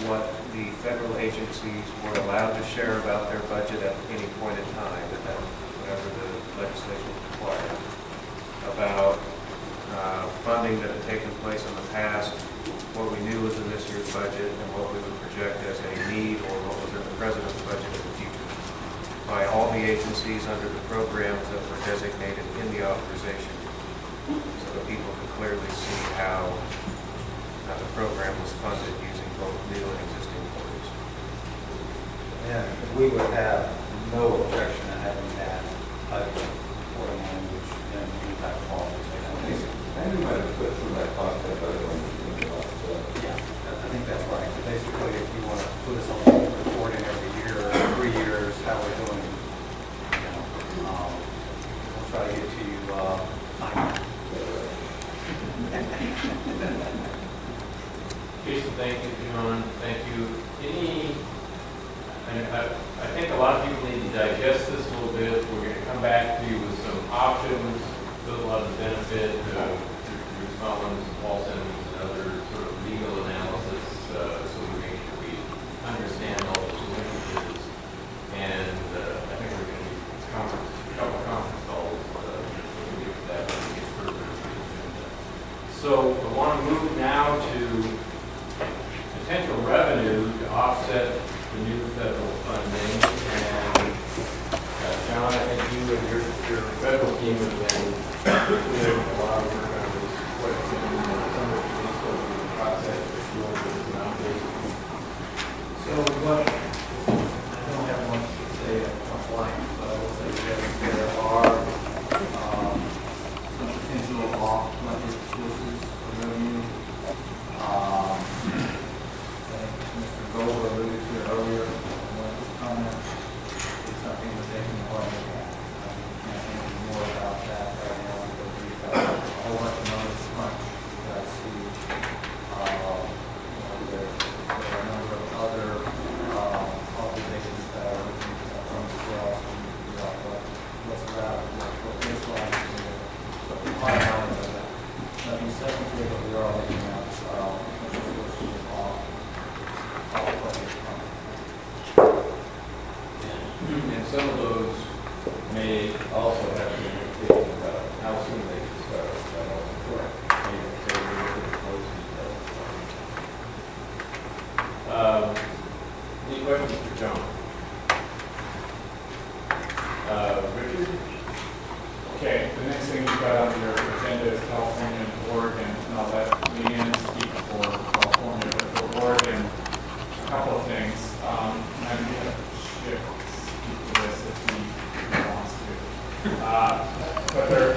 what the federal agencies were allowed to share about their budget at any point in time, and that whatever the legislation required, about funding that had taken place in the past, what we knew was in this year's budget, and what we would project as a need or what was in the president's budget in the future, by all the agencies under the programs that were designated in the authorization, so that people could clearly see how the program was funded using both new and existing authorities. And we would have no objection to having that type of reporting language in any type of authorization. And you might have put through that cost that other one you think about. Yeah, I think that's right. So basically, if you want to put us on reporting every year or 3 years, how we're doing, we'll try to get to you timely. Jason, thank you. John, thank you. I think a lot of people need to digest this a little bit. We're going to come back to you with some options, a lot of benefit to Collins, Paul Simmons, and other sort of legal analysis, so we make sure we understand all the linkages. And I think we're going to need a couple conference calls to get to that when we get further into the agenda. So I want to move now to potential revenue to offset the new federal funding. And John, I think you and your federal team have been doing a lot of work on this question, and some of it is going through the process of doing this numbers. So what, I don't have much to say offline, but I will say that there are some potential off-budget sources of revenue. Mr. Gold alluded to it earlier in one of his comments. It's something we're taking a hard look at. I can't think any more about that right now because we've got a whole bunch of numbers to crunch. We've got to see, there are a number of other organizations that are looking from the squirrels and figure out what's around, what this like, what the pipeline is. Nothing secondary, but we are looking at potential sources of off-budget funding. And some of those may also have to be thinking about how soon they can start. That also correct. So we're looking at those details. Any questions for John? Richard? Okay, the next thing you've got on your agenda is California and Oregon, and I'll let Leanne speak for California, but for Oregon, a couple of things. I'm going to shift speak to this if he wants to. But there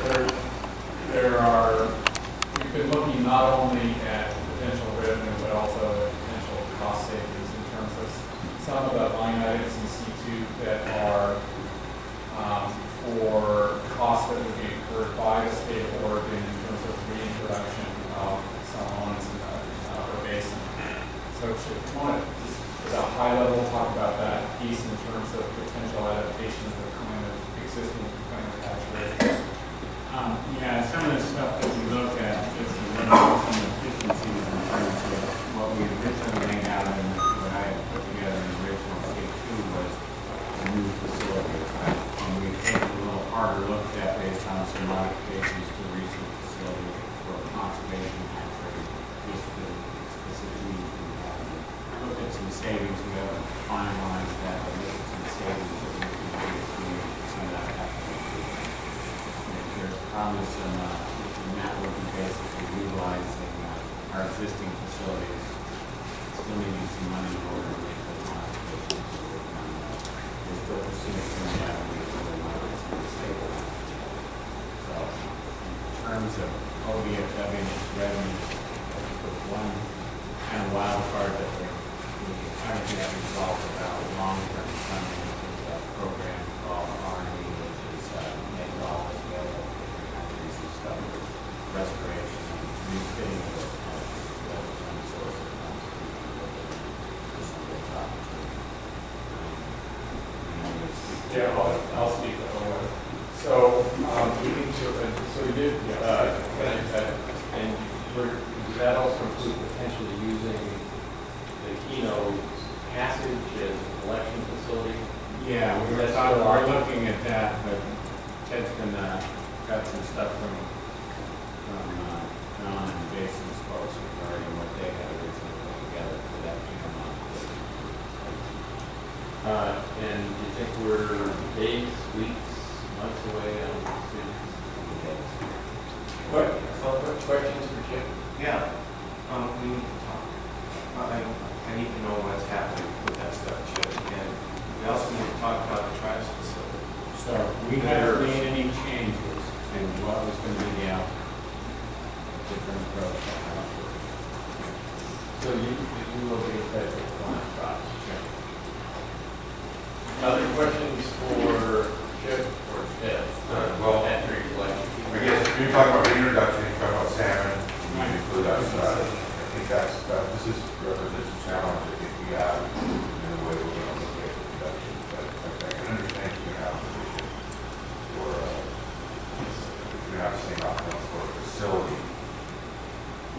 by the state of Oregon in terms of reintroduction of salons in the Upper Basin. So if you want to, just at a high level, talk about that piece in terms of potential adaptations of kind of existing kind of hatchery. Yeah, some of the stuff that we look at, just to run off some efficiencies in terms of what we originally laid out and what I had put together in the original state two was a new facility. And we've taken a little harder look at that based on some modifications to the recent facility for conservation hatchery, just to specifically look at some savings. We haven't finalized that, but look at some savings that we can do to some of that hatchery. There's promise in that will be basically utilizing our existing facilities. Still needing some money in order to make those modifications. We're still pursuing some of that. So, in terms of OVFW and its revenues, there's one kind of wild card that we're trying to get resolved about long-term funding of a program called R&D, which is making all this available for countries and stuff, restoration and refitting of some source of funds to some of those opportunities. Yeah, I'll speak to that. So, we did, and does that also include potentially using the Keno passage as a collection facility? Yeah, we're looking at that, but Ted's been, got some stuff from John and Jason's folks regarding what they had originally put together for that Keno model. And do you think we're days, weeks, months away on students? What, questions for Chip? Yeah, we need to talk. I need to know what's happening with that stuff, Chip, and we also need to talk about the tribes facility. So we haven't made any changes in what was going to be the outcome. Different approach to how it works. So you will be affected with Klamath Basin. Other questions for Chip or Ted? Well, After your collection. I guess if you're talking about reintroduction, you're talking about salmon, you might include us. I think this is represents a challenge I think we have in the way we're going to look at production. But I can understand you have a position for, you have the same outcome for a facility.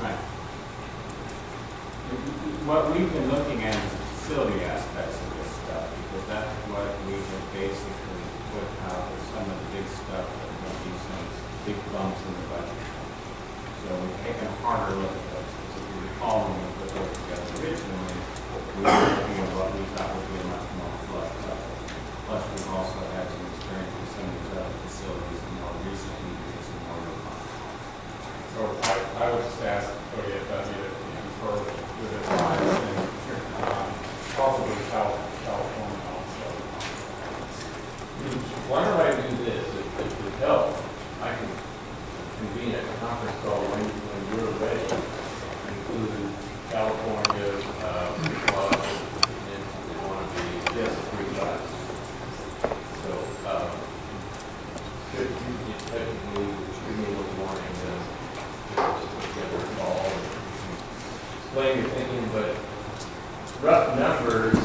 Right. What we've been looking at is the facility aspects of this stuff, because that's what we have basically put out with some of the big stuff that will be some big bumps in the budget. So we've taken a harder look at those, because if you recall when we put those together originally, we were looking at what we thought would be a much more flush budget. Plus, we've also had some experience with some of these other facilities more recently, because of more refined. So I would just ask OVFW to confer with advice and possibly California also. Why don't I do this? If it would help, I can convene a conference call when you're ready. Include California, plus, and we want to be just 3 guys. So, could you technically give me a little warning then? Just put together a call and explain your thinking, but rough numbers,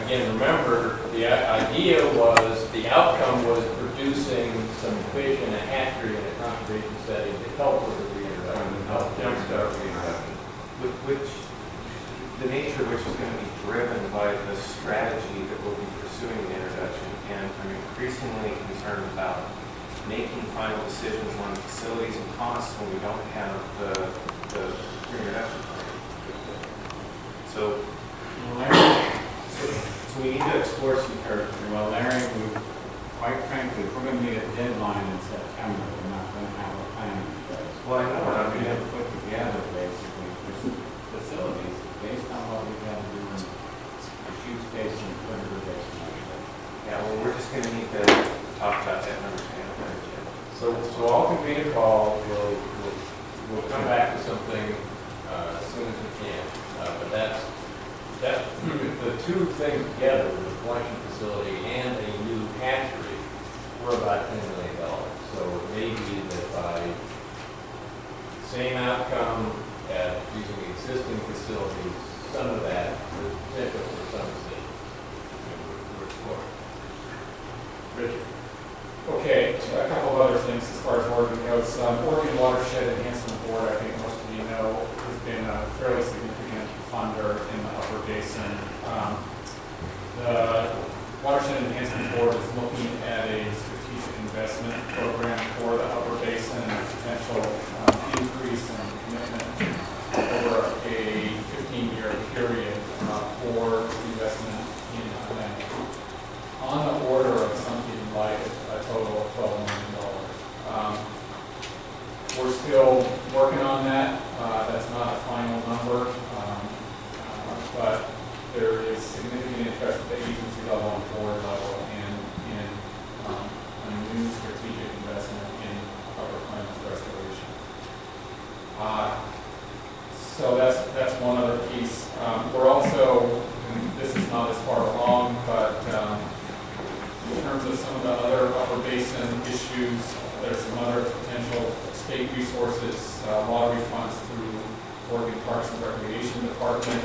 again, remember, the idea was, the outcome was producing some fish in a hatchery in a conservation setting to help with the reintroduction, help jumpstart reintroduction. Which, the nature of which is going to be driven by the strategy that we'll be pursuing the introduction. And I'm increasingly concerned about making final decisions on facilities and costs when we don't have the reintroduction plan. So we need to explore some territory. Well, Larry, quite frankly, if we're going to meet a deadline in September, we're not going to have a plan in place. Well, I know, but we have to put together basically for facilities based on what we've got to do in the shoot space and perimeter basin. Yeah, well, we're just going to need to talk about that and understand it better, Jim. So I'll convene a call. We'll come back to something as soon as we can. But that's the two things together, the collection facility and a new hatchery, were about $10 million. So it may be that by same outcome at using existing facilities, some of that, the potential for some savings. We're exploring. Richard? Okay, so a couple of other things as far as Oregon goes. Oregon Watershed Enhancement Board, I think most of you know, has been a fairly significant funder in the Upper Basin. The Watershed Enhancement Board is looking at a strategic investment program for the Upper Basin and a potential increase in commitment over a 15-year period for investment in land on the order of something like a total of $12 million. We're still working on that. That's not a final number, but there is significant interest at the agency level and board level in a new strategic investment in Upper Klamath restoration. So that's one other piece. We're also, and this is not as far along, but in terms of some of the other Upper Basin issues, there's some other potential state resources, lottery funds through Oregon Parks and Recreation Department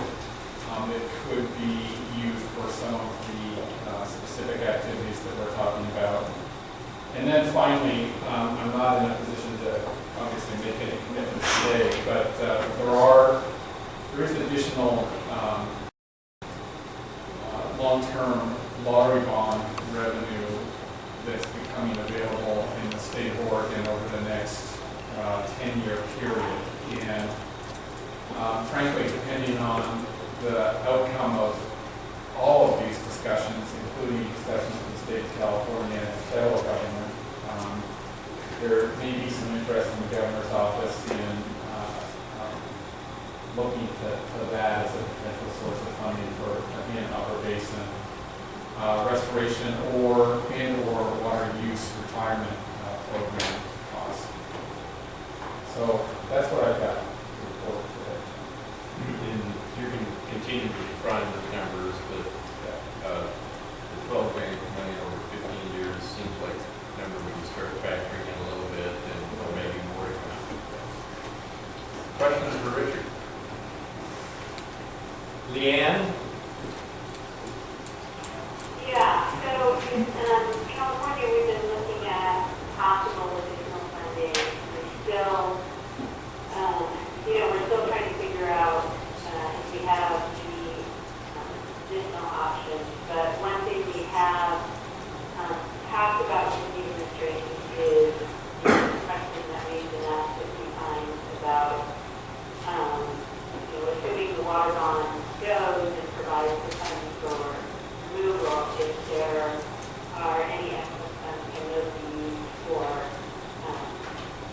that could be used for some of the specific activities that we're talking about. And then finally, I'm not in a position to obviously make any commitments today, but there is additional long-term lottery bond revenue that's becoming available in the state of Oregon over the next 10-year period. And frankly, depending on the outcome of all of these discussions, including discussions with the state of California and the federal government, there may be some interest in the governor's office in looking to that as a potential source of funding for, again, Upper Basin restoration or water use retirement program costs. So that's what I've got to report today. And you can continue to refine those numbers, but the 12 million over 15 years seems like a number we can start factoring in a little bit and maybe more to come. Questions for Richard? Leanne? Yeah, so in California, we've been looking at possible additional funding. We're still, we're still trying to figure out if we have any additional options. But one thing we have talked about with the administration is the question that we've been asked a few times about, assuming the water bond goes and provides the funds for removal, if there are any excess funds, can those be used for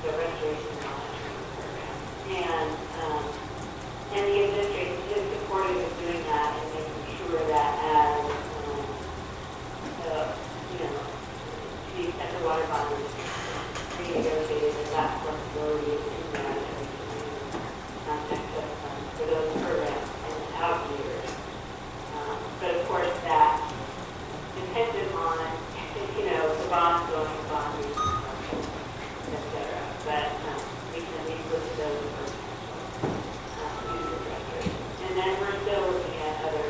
the restoration and monitoring program? And the administration is supportive of doing that and making sure that as, to the extent the water bond is renegotiated, that flexibility is in there and we can use excess funds for those programs in the out years. But of course, that depended on, the bond going, bond use, et cetera. But we can at least look at those for potential use of restoration. And then we're still looking at other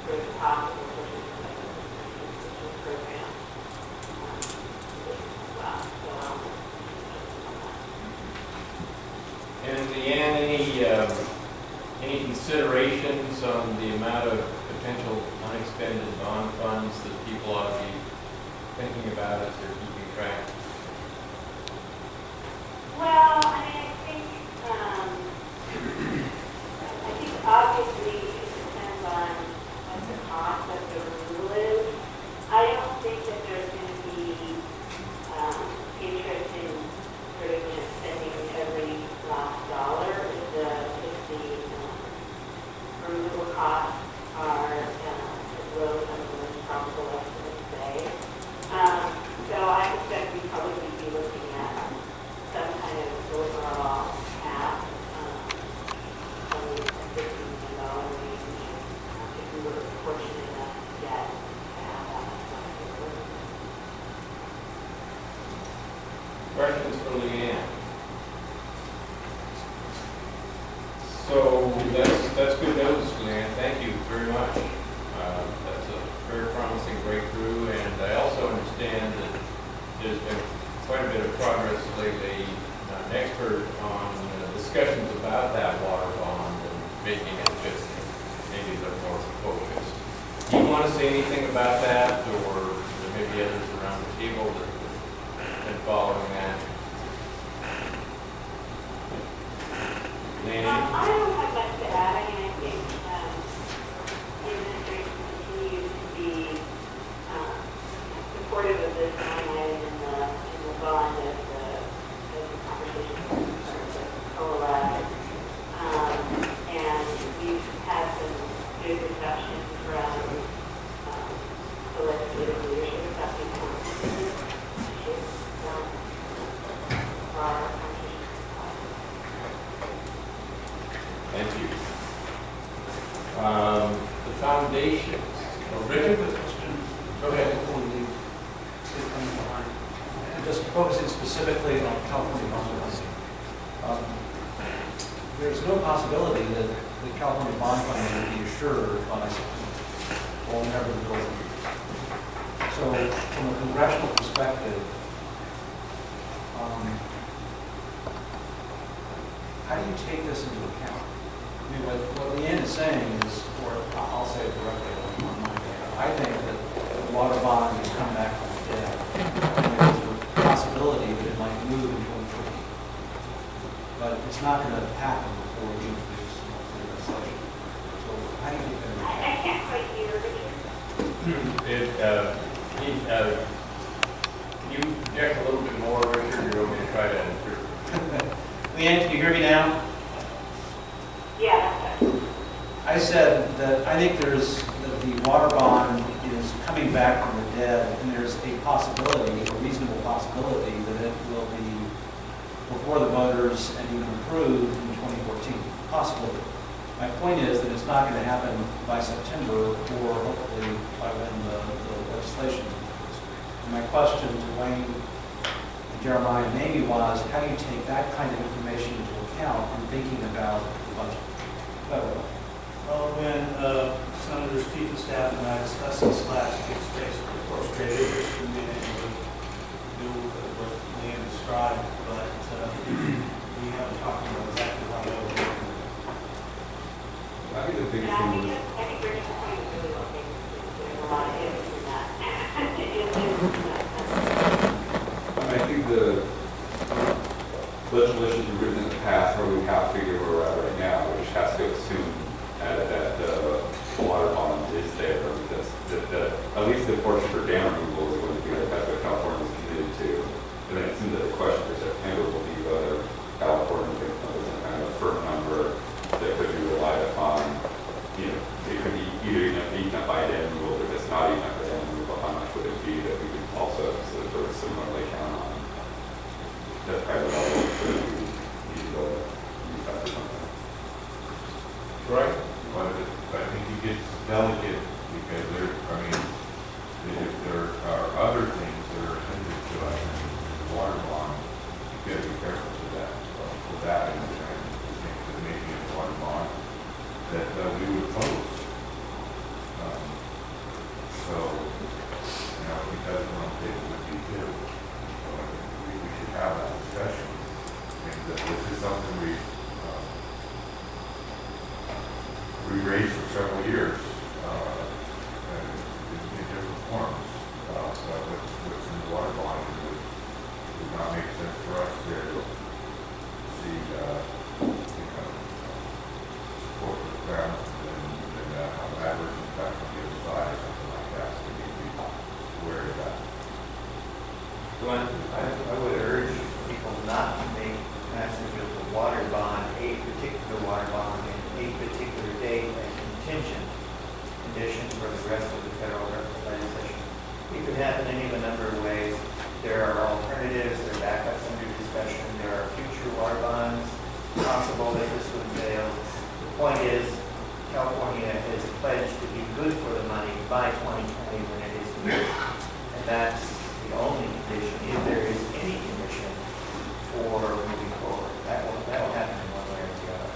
sort of possible sources of program as well. So And Leanne, any considerations on the amount of potential unexpended bond funds that people ought to be thinking about as they're keeping track? well, I think obviously it depends on what the cost of the removal is. I don't think that there's going to be interest in sort of spending every last dollar if the removal costs are as low as some of the most probable estimates say. So I suspect we'd probably be looking at some kind of overall cap, probably a $15 million range, if we were fortunate enough to get to have that much money. Questions for Leanne? So that's good news, Leanne. Thank you very much. That's a very promising breakthrough, and I also understand that there's been quite a bit of progress lately. An expert on discussions about that water bond and making it just maybe a little more focused. Do you want to say anything about that, or there may be others around the table that have been following that? Leanne? I don't have much to add. I mean, I think the administration continues to be supportive of this timeline in the bond as the conversation starts to coalesce. And we've had some good discussions around the legislative leadership about the issues. Our conversation. Thank you. The foundations. Oh, Richard? Go ahead. And just focusing specifically on California bond funding. There's no possibility that the California bond funding will be assured by September, or whenever the bill is. So from a congressional perspective, how do you take this into account? I mean, what Leanne is saying is, or I'll say it directly on my behalf, I think that the water bond is coming back from the dead. And there's a possibility that it might move in 2020. But it's not going to happen before we introduce the legislation. So how do you get that? I can't quite hear Richard. Can you project a little bit more, Richard? You're going to try to. Leanne, can you hear me now? Yeah, that's right. I said that I think that the water bond is coming back from the dead, and there's a possibility, a reasonable possibility, that it will be before the voters and even approved in 2014. Possibility. My point is that it's not going to happen by September, or hopefully by when the legislation is. And my question to Wayne and Jeremiah and Amy was, how do you take that kind of information into account in thinking about the budget? Federal. Well, when Senators Chief of Staff and I discussed this last week, of course, great interest in being able to do what Leanne described, but we haven't talked about exactly how that will work. I think the biggest Yeah, thing was, I think Richard's point is really okay. There's a lot of ifs in that. I think the legislation we've written in the past, where we have to figure where we're at right now, which has to assume that the water bond is there, because at least the portion for dam removal is going to be like that's what California is committed to. And then it seems that the question for September will be whether California can come up with some kind of a firm number that could be relied upon. You know, it could be either eaten up by dam removal, if it's not eaten up by dam removal, how much would it be that we could also sort of similarly count on? That's kind of all we need to use that for something. Right? But I think it gets delicate because if there are other things that are intended to us in the water bond, you got to be careful with that. With that, and things that may be in the water bond that we would oppose. So, I think that's one thing would be too. We should have that discussion. And that this is something we raised for several years in different forms. What's in the water bond, it would not make sense for us to see support for the ground and have adverse impact on the other side or something like that. So we need to be wary of that. Glenn? I would urge people not to make passage of the water bond, a particular water bond, and a particular date a contingent condition for the rest of the federal legislation. It could happen any of a number of ways. There are alternatives, there are backups under discussion, there are future water bonds, possible that this would fail. The point is, California has pledged to be good for the money by 2020 when it is due. And that's the only condition, if there is any condition for moving forward. That will happen in one way or the other.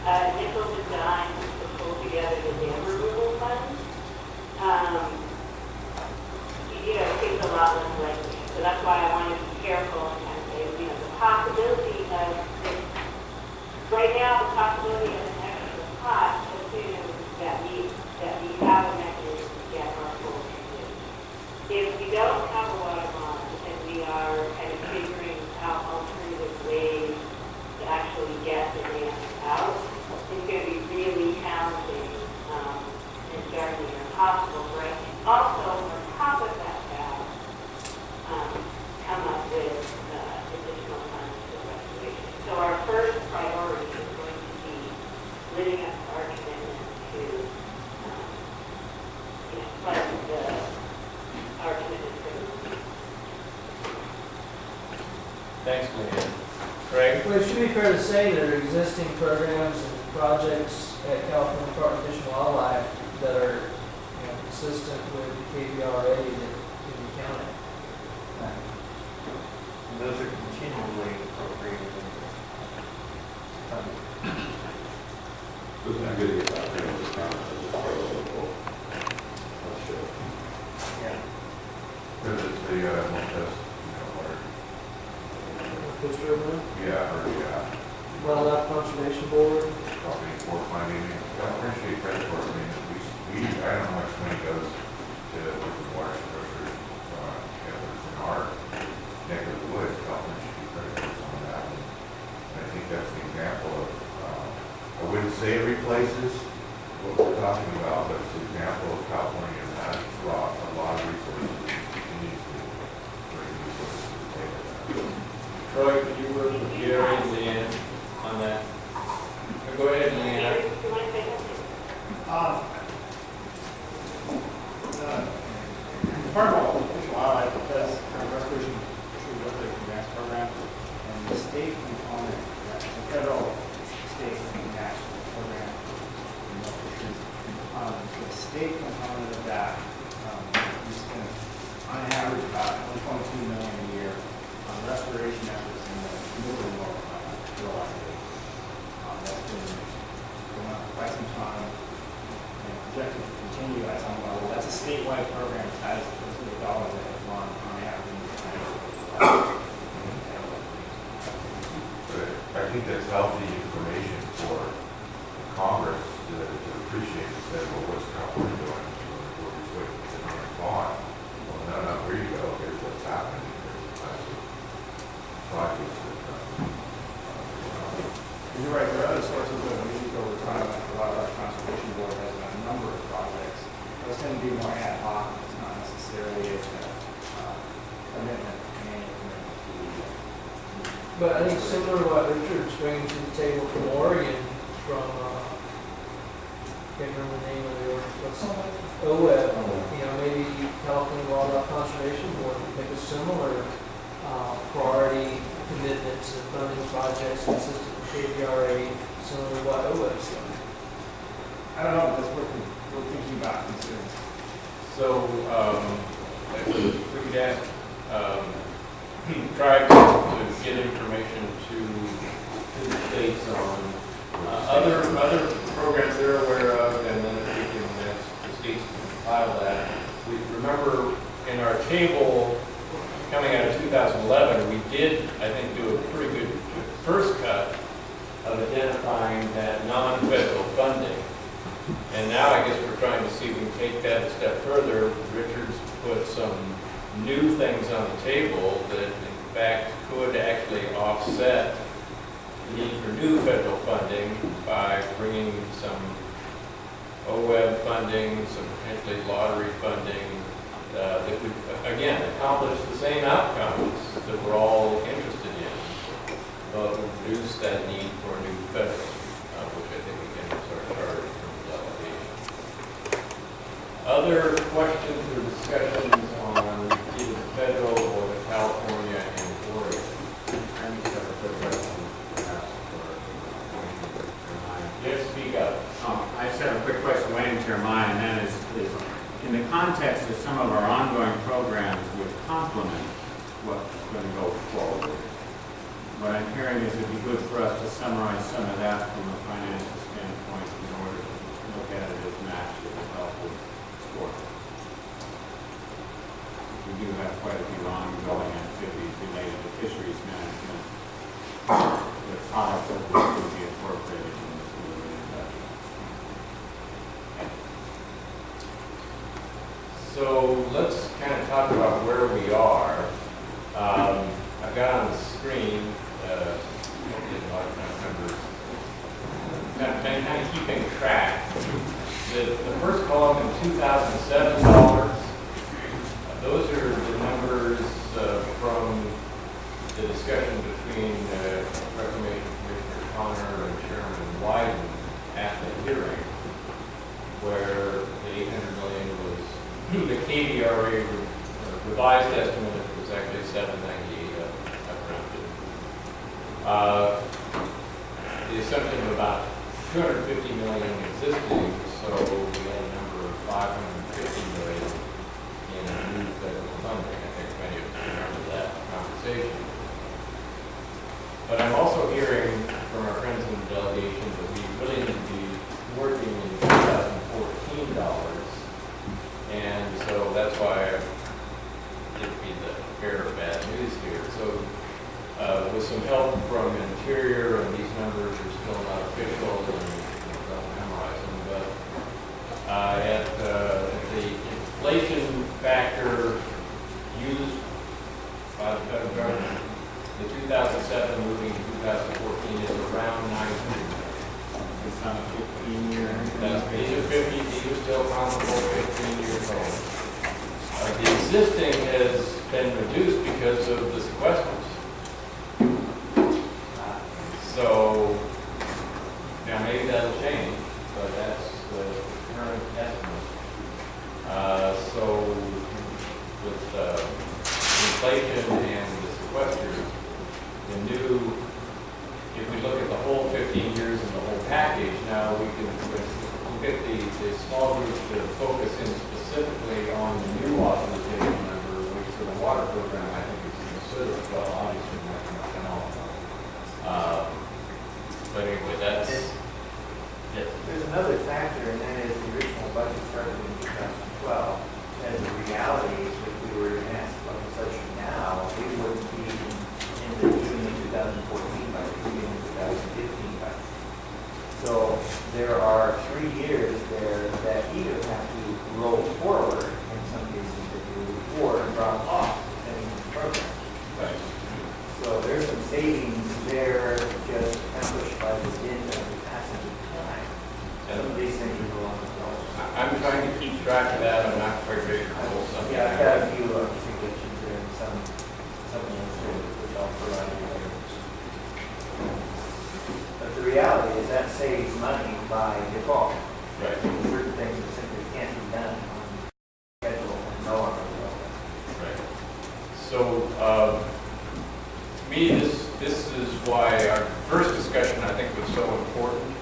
initial design to pull together the dam removal fund. It takes a lot less likely. So that's why I want to be careful and kind of say, the possibility of, right now, the possibility of an extra pot assumes that we have a mechanism to get our full transition. If we don't have a water bond and we are kind of figuring out alternative ways to actually get the dam out, it's going to be really challenging and darn near impossible, right? Also, on top of that, come up with additional funds for restoration. So our first priority is going to be living up to our commitment to fund our commitment for the Thanks, Leanne. Craig? Well, it should be fair to say there are existing programs and projects at California Department of Fish and Wildlife that are consistent with the KBRA that can be counted. And those are continually appropriated. Wasn't it good to get that thing discounted as a part of the local? Yeah. Because it's the, most, Fish River, yeah, or, yeah. Wildlife Conservation Board. Company for finding, I appreciate credit for it. I mean, I don't know how much money goes to different water structures, efforts in our neck of the woods. California should be credit for some of that. And I think that's an example of, I wouldn't say it replaces what we're talking about, but it's an example of California has brought a lot of resources and continues to bring resources to the table. Troy, could you work with Gary and Leanne on that? Go ahead, Leanne. The Department of Fish and Wildlife does have a restoration tree restoration grants program, and the state component, the federal, state, and national program, the state component of that, we spend on average about $1.2 million a year on restoration efforts in the moving world. That's been going on for quite some time and projected to continue at some level. That's a statewide program that has the dollars that have gone on average. But I think that's healthy information for Congress to appreciate and say, well, what's California doing? We're just waiting to respond. Well, no, here you go. Here's what's happening. Here's the types of projects that You're right, there are other sources of money over time, like the Wildlife Conservation Board has a number of projects. Those tend to be more ad hoc, it's not necessarily a commitment, an annual commitment to But I think similar to what Richard's bringing to the table from Oregon, from, can't remember the name of the OWEB, maybe California Wildlife Conservation Board would make a similar priority commitment to funding projects consistent with KBRA, similar to what OWEB's doing. I don't know, but that's what we're thinking about considering. So, if we could ask, try to get information to the states on other programs they're aware of, and then if we can ask the states to compile that. We remember in our table coming out of 2011, we did, I think, do a pretty good first cut of identifying that non-federal funding. And now I guess we're trying to see if we can take that a step further. Richard's put some new things on the table that in fact could actually offset the need for new federal funding by bringing some OWEB funding, some potentially lottery funding that would, again, accomplish the same outcomes that we're all interested in, but reduce that need for a new federal, which I think we can sort of charge from the delegation. Other questions or discussions on either the federal or the California and Oregon? Yes, speak up. I just have a quick question waiting to your mind, and that is in the context of some of our ongoing programs which complement what's going to go forward. What I'm hearing is it'd be good for us to summarize some of that from a financial So let's kind of talk about where we are. I've got on the screen, a lot of numbers, kind of keeping track. The first column in 2007 dollars, those are the numbers from the discussion between Reclamation Commissioner Connor and Chairman Wyden at the hearing, where the 800 million was the KBRA revised estimate was actually 798 up rounded. The assumption of about 250 million existing, so we had a number of 550 million in new federal funding. I think many of us remember that conversation. But I'm also hearing from our friends in the delegation that we really need to be working in 2014 dollars. And so that's why I didn't be the bearer of bad news here. So with some help from Interior, and these numbers are still not official, and don't memorize them, but at the inflation factor used by the federal government, the 2007 moving to 2014 is around 900. It's not a 15-year. These are 50, these are still comparable 15 years old. The existing has been reduced because of the sequesters. So, now maybe that'll change, but that's the current estimate. So, with inflation and the sequesters, the new, if we look at the whole 15 years and the whole package, now we can we'll get the small group to focus in specifically on the new authorization number, which for the water program, I think is considered, well, obviously, and all. But anyway, that's, yes. There's another factor, and that is the original budget started in 2012. And the reality is, if we were to pass legislation now, we wouldn't be even the 2014 budget, we'd be in the 2015 budget. So there are 3 years there that either have to roll forward, in some cases they do, or drop off, depending on the program. Right. So there's some savings there just accomplished by the dint of the passage of time. Some of these things are along the road. I'm trying to keep track of that. I'm not quite ready to pull something Yeah, I've got a out. few suggestions there and some which I'll provide you later. But the reality is that saves money by default. Right. Certain things that simply can't be done on schedule and no longer will. Right. So, to me, this is why our first discussion, I think, was so important.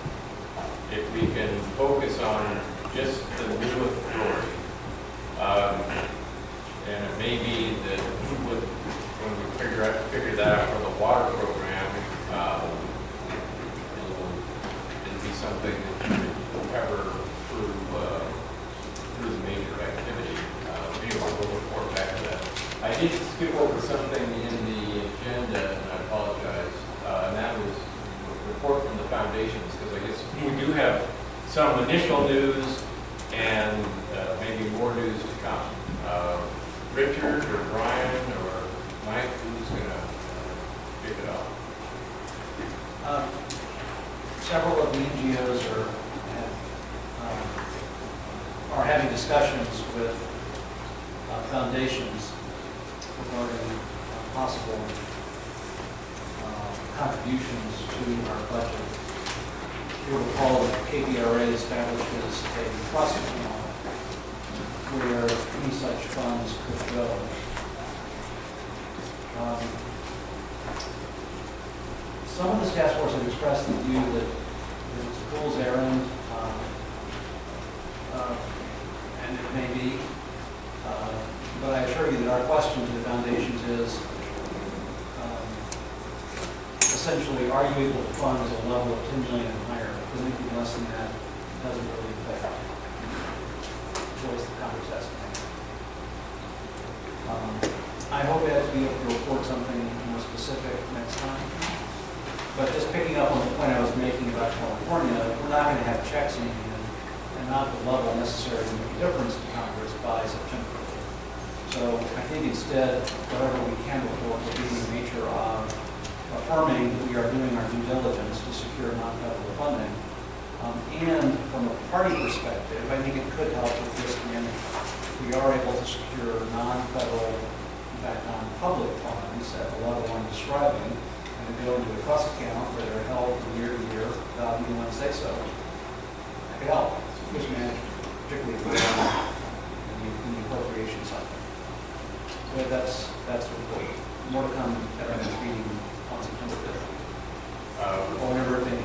If we can focus on just the new authority, and it may be that when we figure that out for the water program, it'll be something that you can cover through the major activity. Maybe we'll report back to that. I did skip over something in the agenda, and I apologize, and that was a report from the foundations, because I guess we do have some initial news and maybe more news to come. Richard or Brian or Mike, who's going to pick it up? Several of the NGOs are having discussions with foundations regarding possible contributions to our budget. You'll recall that KBRA establishes a trust account where any such funds could go. Some of this task force have expressed the view that it's a fool's errand, and it may be, but I assure you that our question to the foundations is, essentially, are you able to fund at a level of 10 million and higher? Because anything less than that doesn't really affect voice the Congress estimate. I hope to be able to report something more specific next time. But just picking up on the point I was making about California, we're not going to have checks in hand, and not the level necessary to make a difference to Congress by September 30th. So I think instead, whatever we can report will be in the nature of affirming that we are doing our due diligence to secure non-federal funding. And from a party perspective, I think it could help with risk management. If we are able to secure non-federal, in fact, non-public funds at the level I'm describing, and to go into a trust account where they're held from year to year without anyone say so, that could help. Risk management, particularly in the appropriation cycle. So that's the report. More to come at our next meeting on September 5th. Or whenever it may be.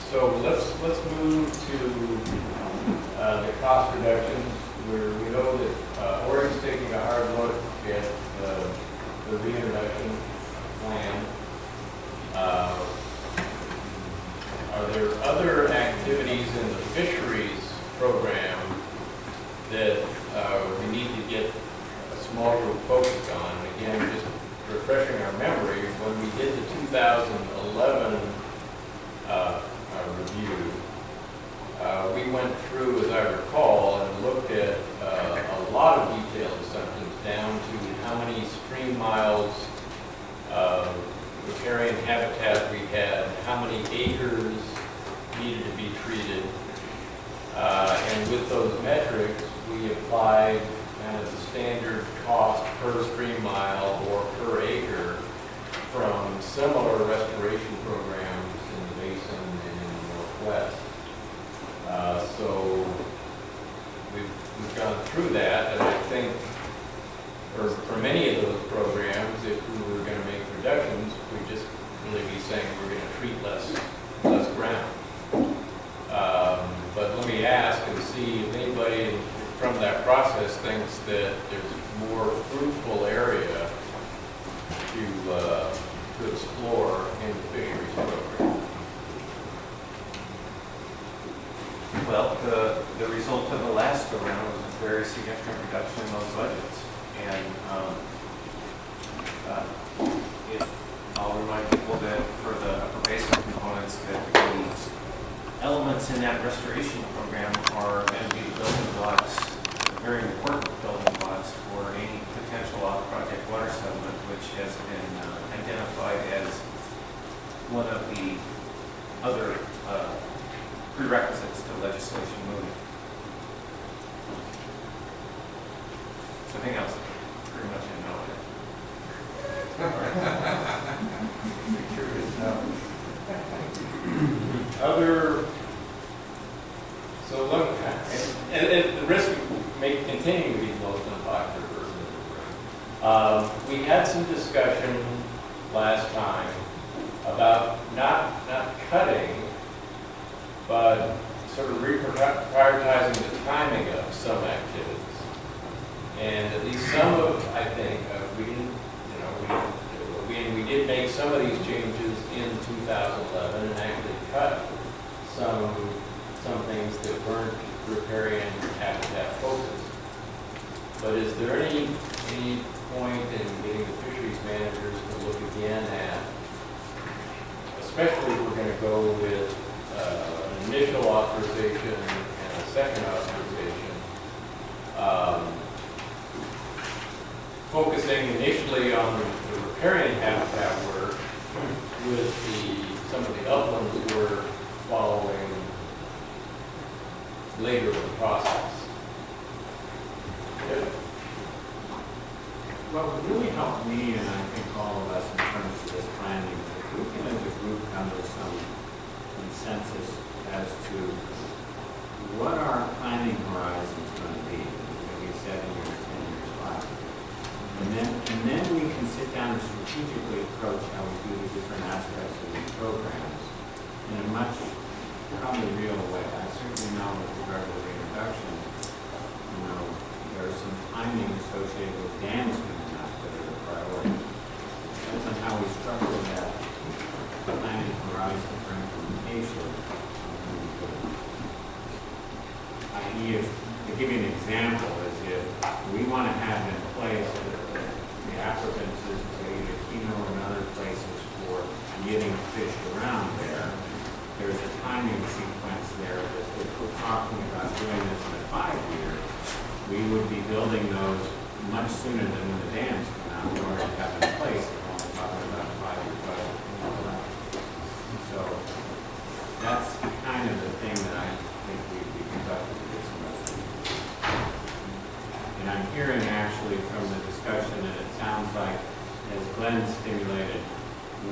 So let's move to the cost reductions, where we know that Oregon's taking a hard look at the reintroduction plan. Are there other activities in the fisheries program that we need to get a small group focused on? Again, just refreshing our memory, when we did the 2011 review, we went through, as I recall, and looked at a lot of detailed assumptions down to how many stream miles of riparian habitat we had, how many acres needed to be treated. And with those metrics, we applied kind of the standard cost per stream mile or per acre from similar restoration programs in the basin and in the Northwest. So we've gone through that, and I think for many of those programs, if we were going to make reductions, we'd just really be saying we're going to treat less ground. But let me ask and see if anybody from that process thinks that there's more fruitful area to explore in the fisheries program. Well, the result of the last go-round was a very significant reduction in those budgets. And I'll remind people that for the upper basin components, that the elements in that restoration program are going to be the building blocks, very important building blocks for any potential off-project water settlement, which has been identified as one of the other prerequisites to legislation moving. Something else, pretty much in know it. Other, so look, and the risk may continue to be the most unpopular person in the room. We had some discussion last time about not cutting, but sort of reprioritizing the timing of some activities. And at least some of, I think, we did make some of these changes in 2011 and actually cut some things that weren't riparian habitat focused. But is there any point in getting the fisheries managers to look again at, especially if we're going to go with an initial authorization and a second authorization, focusing initially on the riparian habitat work with some of the uplands work following later in the process. Yeah. What would really help me, and I think all of us in terms of this planning, is if we can as a group come to some consensus as to what our planning horizon is going to be, maybe 7 years, 10 years, 5 years. And then we can sit down and strategically approach how we do the different aspects of these programs in a much, probably real way. I certainly know with regard to the reintroduction, there is some timing associated with dams coming up that are a priority. Depends on how we structure that planning horizon for implementation. To give you an example, is if we want to have in place we would be building those much sooner than when the dams come out, in order to have in place, we're only talking about a 5-year budget. So that's kind of the thing that I think we conducted this month. And I'm hearing actually from the discussion that it sounds like, as Glenn stimulated,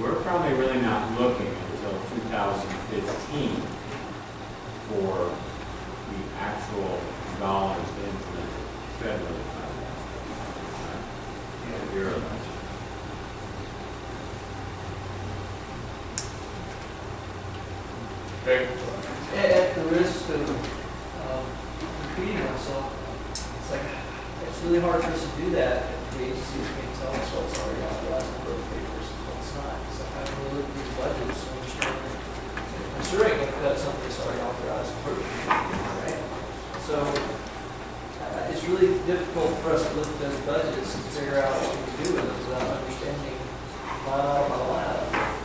we're probably really not looking until 2015 for the actual dollars into the federally funded. You're right. Okay. At the risk of repeating myself, it's like, it's really hard for us to do that if the agencies can't tell us what's already authorized in road papers and what's not. So how do we look at these budgets and understand, considering if that's something that's already authorized in road papers, right? So it's really difficult for us to look at those budgets and figure out what we can do with them without understanding line item by line item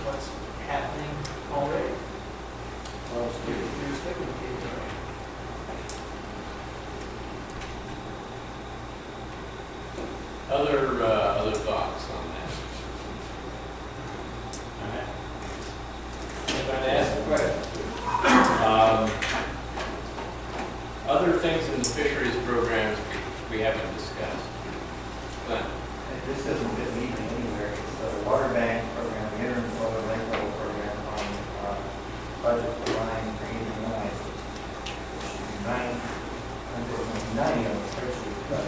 what's happening already. Well, you're speculating, right? Other thoughts on that? If I ask a question. Other things in the fisheries programs we haven't discussed. Glenn? This doesn't fit neatly anywhere. It's the water bank program, the intermodal lake level program on budget line 389. It should be 90 on the spreadsheet, but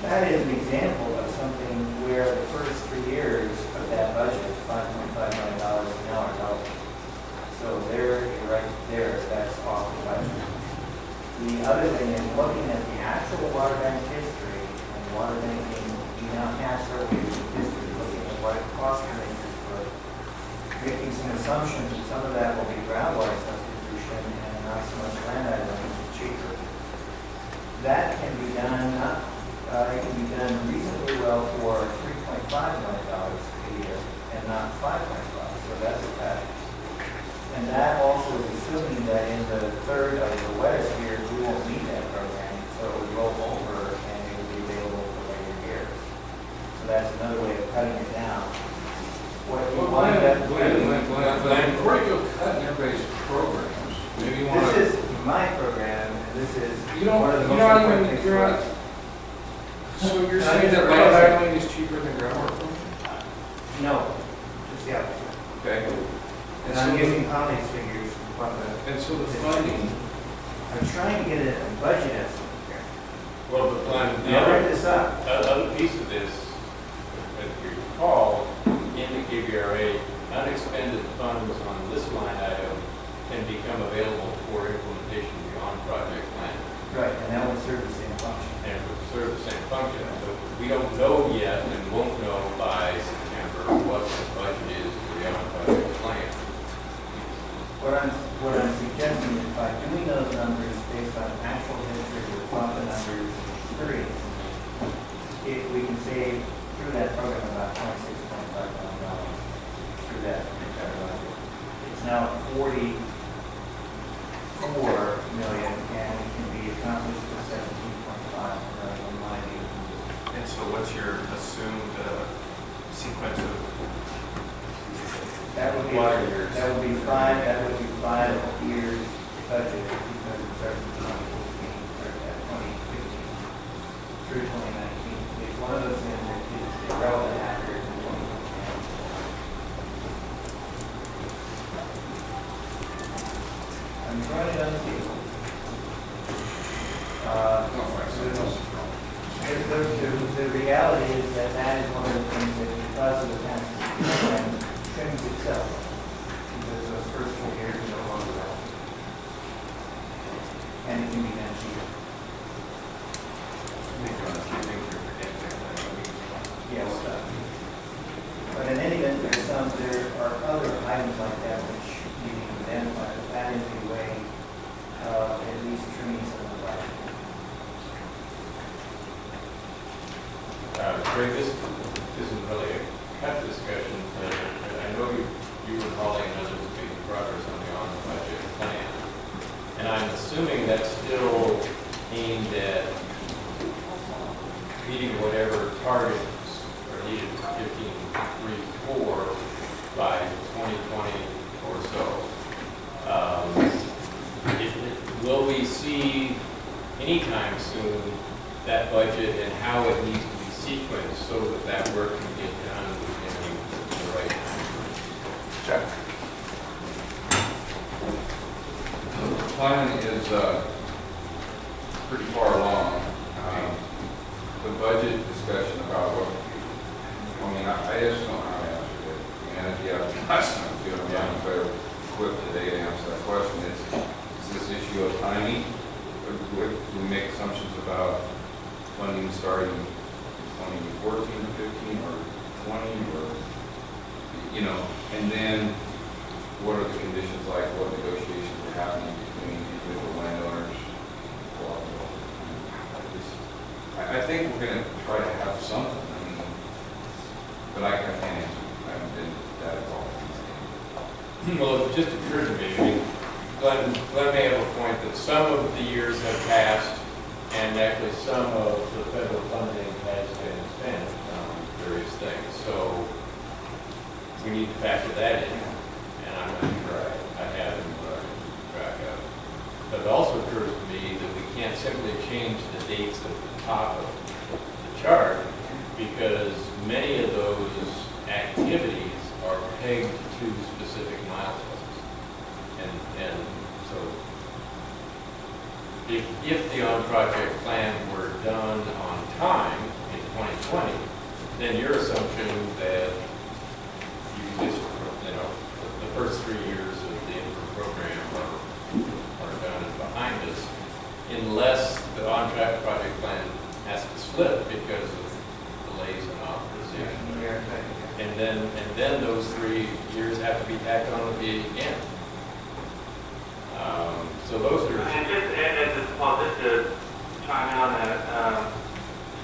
that is an example of something where the first 3 years of that budget, $5.5 million, now are out. So there, right there, that's off the budget. The other thing is looking at the actual water bank history and water banking. We now have several years of history looking at what it costs to make this work, making some assumptions that some of that will be groundwater substitution and not so much land acquisition, cheaper. That can be done, it can be done reasonably well for $3.5 million a year and not 5.5. So that's a fact. And that also is assuming that in the third of the wettest years, we won't need that program, so it would roll over and it would be available for later years. So that's another way of cutting it down. What you wind up Glenn, before you go cutting everybody's programs, maybe you want to. This is my program, and this is You don't, one of the you're most not important even, things you're for not. us. So you're And I saying think that that's land right. acquisition is cheaper than groundwater function? No, just the opposite. Okay. And I'm using Holly's figures from the. And so the funding, I'm trying to get a budget estimate here. well, the plan, the Now, write other, this up. other piece of this, as you recall, in the KBRA, unexpended funds on this line item can become available for implementation beyond project plan. Right, and that would serve the same function. And would serve the same function. So we don't know yet and won't know by September what the budget is for the on-project plan. What I'm suggesting is by doing those numbers based on actual history with profit numbers and experience, if we can save through that program about $26.5 million through that entire budget. It's now $44 million and it can be accomplished with $17.5 million in my view. And so what's your assumed sequence of? That would be, Water years. that would be 5 years budget because it starts in 2014, or 2015 through 2019. It's one of those things that is irrelevant after 2019. I'm trying it on the table. The reality is that that is one of the things that because of the tax program trims itself. Because those first 4 years are no longer relevant. And it can be done cheaper. Yeah, well done. But in any event, there are other items like that which you need to identify. But that is a way of at least trimming some of the budget. Greg, this isn't really a cut discussion, but I know you were calling others making progress on the on-budget plan. And And I'm assuming that's still aimed at meeting whatever targets are needed for 15.34 by 2020 or so. Will we see anytime soon that budget and how it needs to be sequenced so that that work can get done in the right time? Check. The plan is pretty far along. The budget discussion about what, I mean, I just don't know how to answer it. And yeah, last time, I'm better equipped today to answer that question. It's this issue of timing. Do we make assumptions about funding starting in 2014 or 15 or 20 or, you know, and then what are the conditions like, what negotiations are happening between individual landowners? I think we're going to try to have something, I mean, but I can't answer. I haven't been that involved. Well, it just occurred to me, I mean, Glenn may have a point that some of the years have passed and actually some of the federal funding has been spent on various things. So we need to factor that in. And I'm not sure I have it track of. But it also occurs to me that we can't simply change the dates at the top of the chart because many of those activities are pegged to specific milestones. And so if the on-project plan were done on time in 2020, then your assumption that you just, you know, the first 3 years of the infra program are done and behind us, unless the on-track project plan has to slip because of delays in authorization. And then those 3 years have to be tacked on again. So those are. And Paul, just to chime in on that,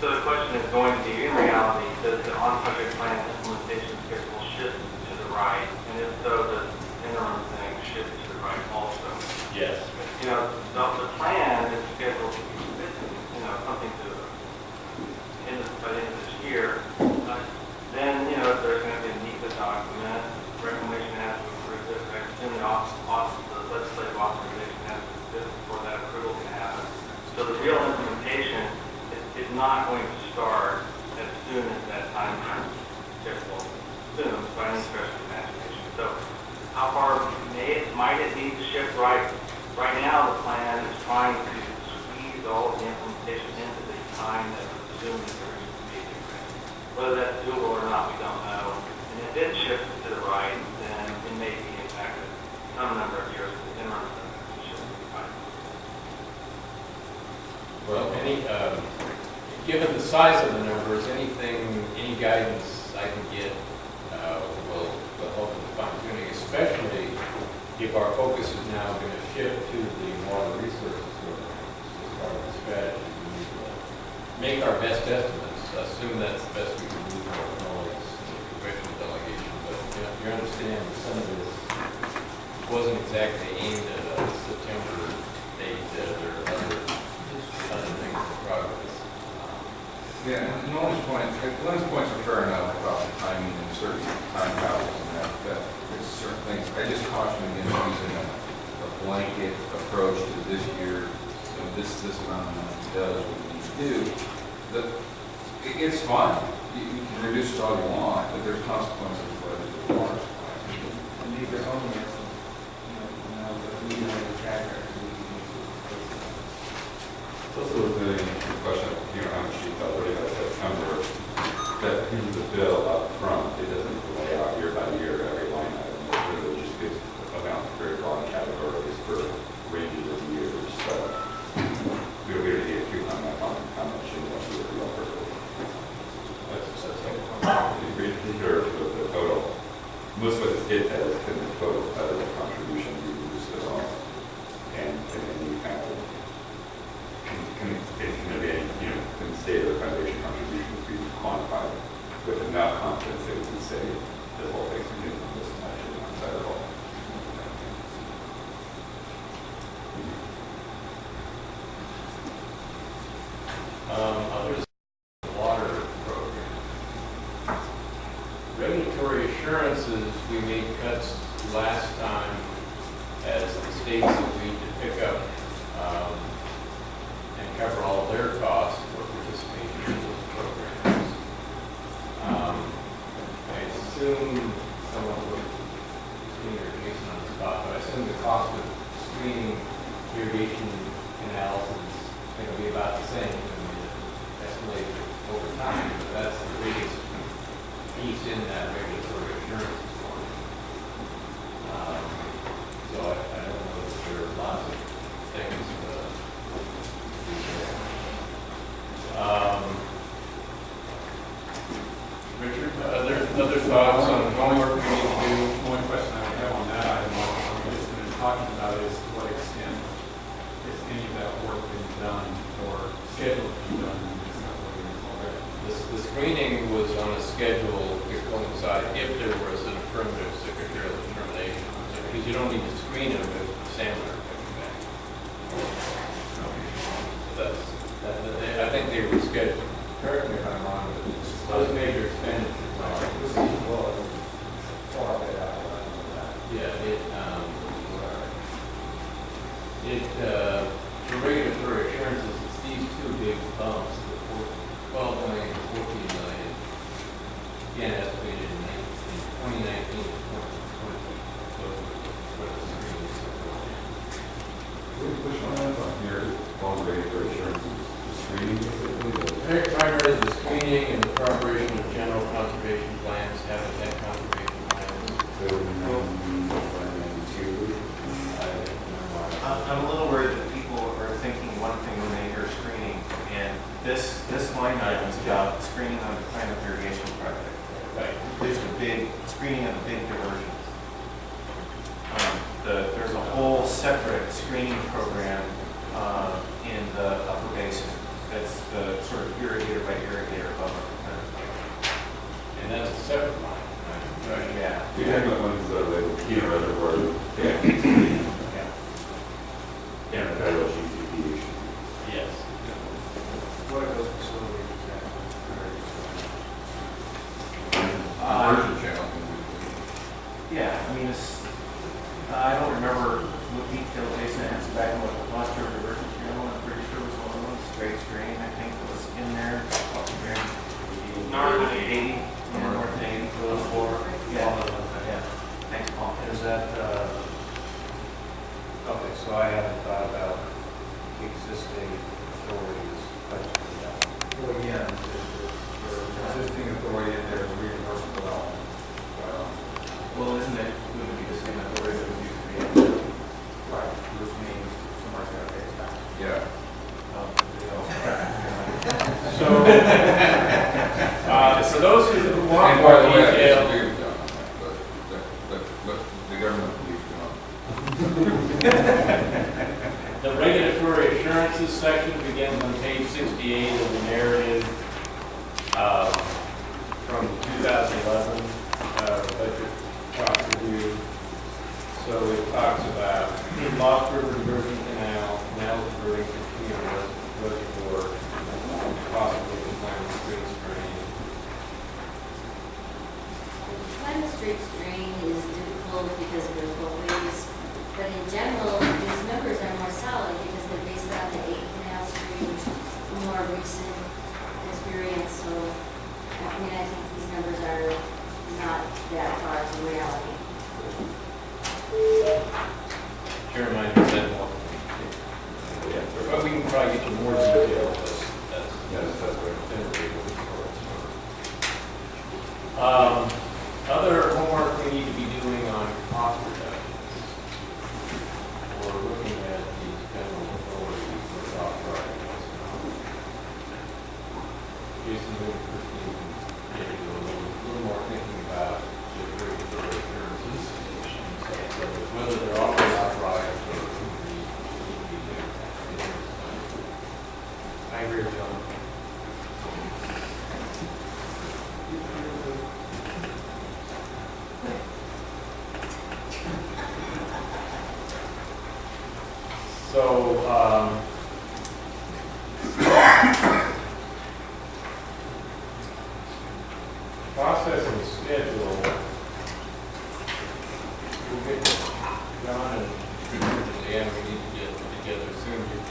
so the question is going to be, in reality, does the on-project plan implementation schedule shift to the right? And if so, does interim thing shift to the right also? Yes. You know, the plan is scheduled to be submitted, you know, something to, by the end of this year. Then, you know, there's going to be a NEPA document, reclamation has to approve this, I assume the legislative authorization has to exist before that approval can happen. So the real implementation is not going to start as soon as that time schedule assumes by any stretch of the imagination. So how far might it need to shift right? Right now, the plan is trying to squeeze all of the implementation into the time that was assumed that there needs to be a new grant. Whether that's doable or not, we don't know. And if it shifts to the right, then it may be impacted some number of years in run. Well, given the size of the numbers, any guidance I can get will help in the fine-tuning, especially if our focus is now going to shift to the water resources program as part of the strategy. We need to make our best estimates, assume that's the best we can do for our colleagues in the congressional delegation. But you understand that some of this wasn't exactly aimed at a September date. There are other things in progress. Yeah, and Glenn's points are fair enough about the timing and certain time values and that there's certain things. I just caution against using a blanket approach to this year. So this amount of money does what we need to do. It's fun. You can reduce it all you want, but there's consequences for the water supply. And these are only, the tracker. It's also a really interesting question, you know, how much detail really about September, that in the bill up front, it doesn't lay out year by year every line item. It really just gives amounts of very broad categories for ranges of years. So we really get too hung up on how much in what year we offer. That's the total. Most of what it gets at is kind of the total federal contribution we use at all. And then you kind of can state the foundation contributions be quantified with enough confidence that we can say Others, water program. Regulatory assurances, we made cuts last time as the states agreed to pick up and cover all of their costs for participating in those programs. I assume someone would screen irrigation on the spot, but I assume the cost of screening irrigation canals is going to be about the same. I mean, escalated over time, but that's the biggest piece in that regulatory assurance form. So I don't know if there are lots of things to do there. Richard, other thoughts on homework we need to do? One question I have on that item, just been talking about is to what extent is any of that work been done or scheduled to be done in this couple of years already? The screening was on a schedule to coincide if there was an affirmative secretarial determination. Because you don't need to screen them if salmon are coming back. So I think they were scheduled. Correct me if I'm wrong, but those major expenditures are. Yeah, for regulatory assurances, it's these two big bumps, the 12 million and 14 million, again estimated in 2019 and 2020. Those were the screens. Which one on here, all regulatory assurances, the screening basically? Primarily the screening and the preparation of general conservation plans, habitat conservation plans. So, I'm a little worried that people are thinking one thing when they hear screening, and this line item is about screening on the Klamath irrigation project. Right. There's the big screening of the big diversions. There's a whole separate screening program in the upper basin. That's the sort of irrigator by irrigator buffer. And that's a separate line. Right. Yeah. You have the ones that are labeled here, reservoir, and the federal GCP issue. Yes. What are those facilities Conversion channel. Yeah, I mean, I don't remember what detail Jason has back in what the last year diversion channel, I'm pretty sure was one of those, straight screen, I think that was in there. North of 80, north of 80, for those four. Yeah, yeah. Thanks, Paul. Is that, okay, so I haven't thought about the existing authorities, but, Well, again, the existing authority, there's reimbursable element. Well, isn't it, would it be the same authority that was used to be? Right, which means somebody's got to pay it back. Yeah. So, for those who want And more by the way, I detail, disagree with John, but the government believes John. the regulatory assurances section begins on page 68 of the narrative from 2011 budget cost review. So it talks about Lost River Diversion Canal, diverting from Keno Reservoir, possibly the Klamath Street Stream. Klamath Street Stream is difficult because of the ways, but in general, these numbers are more solid because they're based on the 8 Canal Stream, which is a more recent experience. So, I mean, I think these numbers are not that far from reality. Jeremiah said more. Yeah, but we can probably get you more detail. That's right. Other homework we need to be doing on cost reductions. We're looking at these general authorities for authorizing us. Jason, maybe Christine can get you a little more thinking about the regulatory assurances. So whether they're already authorized or need to be there. I agree with John. So,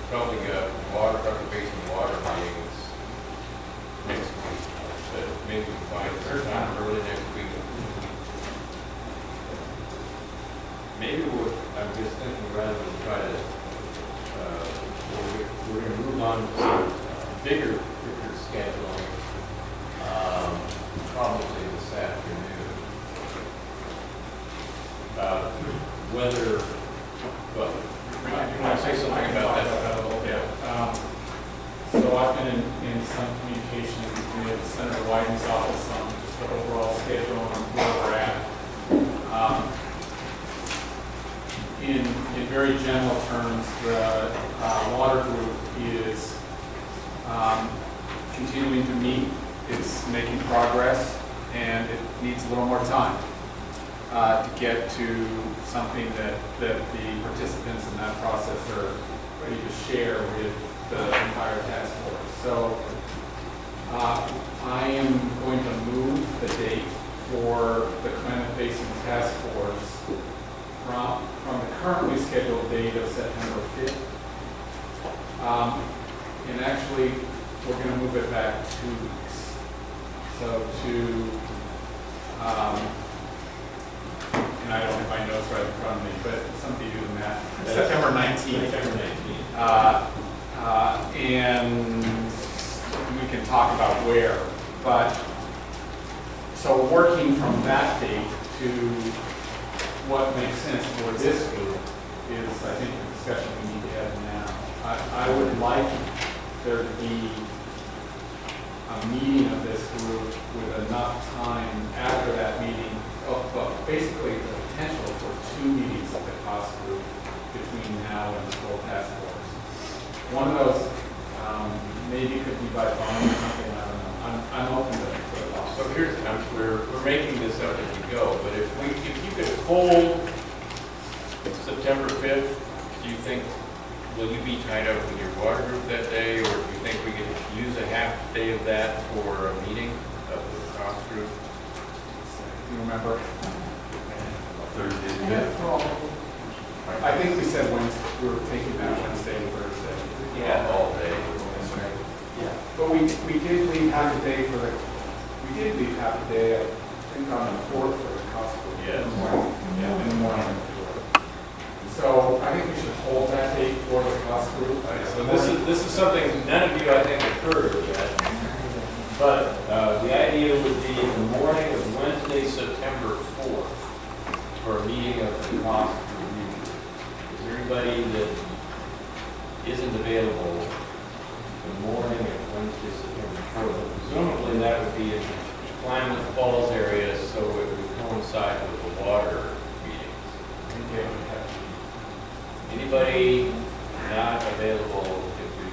probably Klamath Basin water meetings next week, but maybe we can find some time early next week. Maybe what, I'm just thinking rather than try to, we're gonna move on to bigger picture scheduling, probably this afternoon. About whether, well, you want to say something about that? Yeah. So I've been in some communication with Senator Wyden's office on just the overall schedule and where we're at. In very general terms, the water group is continuing to meet. It's making progress, and it needs a little more time to get to something that the participants in that process are ready to share with the entire task force. So I am going to move the date for the Klamath Basin Task Force from the currently scheduled date of September 5th. And actually, we're going to move it back 2 weeks. So and I don't have my notes right in front of me, but somebody do the math. September 19th. September 19th. And we can talk about where. But so working from that date to what makes sense for this group is, I think, the discussion we need to have now. I would like there to be a meeting of this group with enough time after that meeting, well, basically the potential for 2 meetings of the cost group between now and the full task force. One of those maybe could be by phone or something, I don't know. I'm open to it. So here's, we're making this up as we go, but if you could hold September 5th, do you think, will you be tied up with your water group that day, or do you think we could use a half day of that for a meeting of the cost group? Do you remember? Thursday, 5th? I think we said Wednesday, we were taking that Wednesday and Thursday. Yeah, all day. Yeah. But we did leave half a day for the, we did leave half a day, I think on the 4th for the cost group. Yes. In the morning. So I think we should hold that date for the cost group. So this is something none of you, I think, have heard of yet. But the idea would be in the morning of Wednesday, September 4th, for a meeting of the cost review. Is there anybody that isn't available the morning of Wednesday, September 4th? Presumably that would be in the Klamath Falls area, so it would coincide with the water meetings. Okay. Anybody not available if we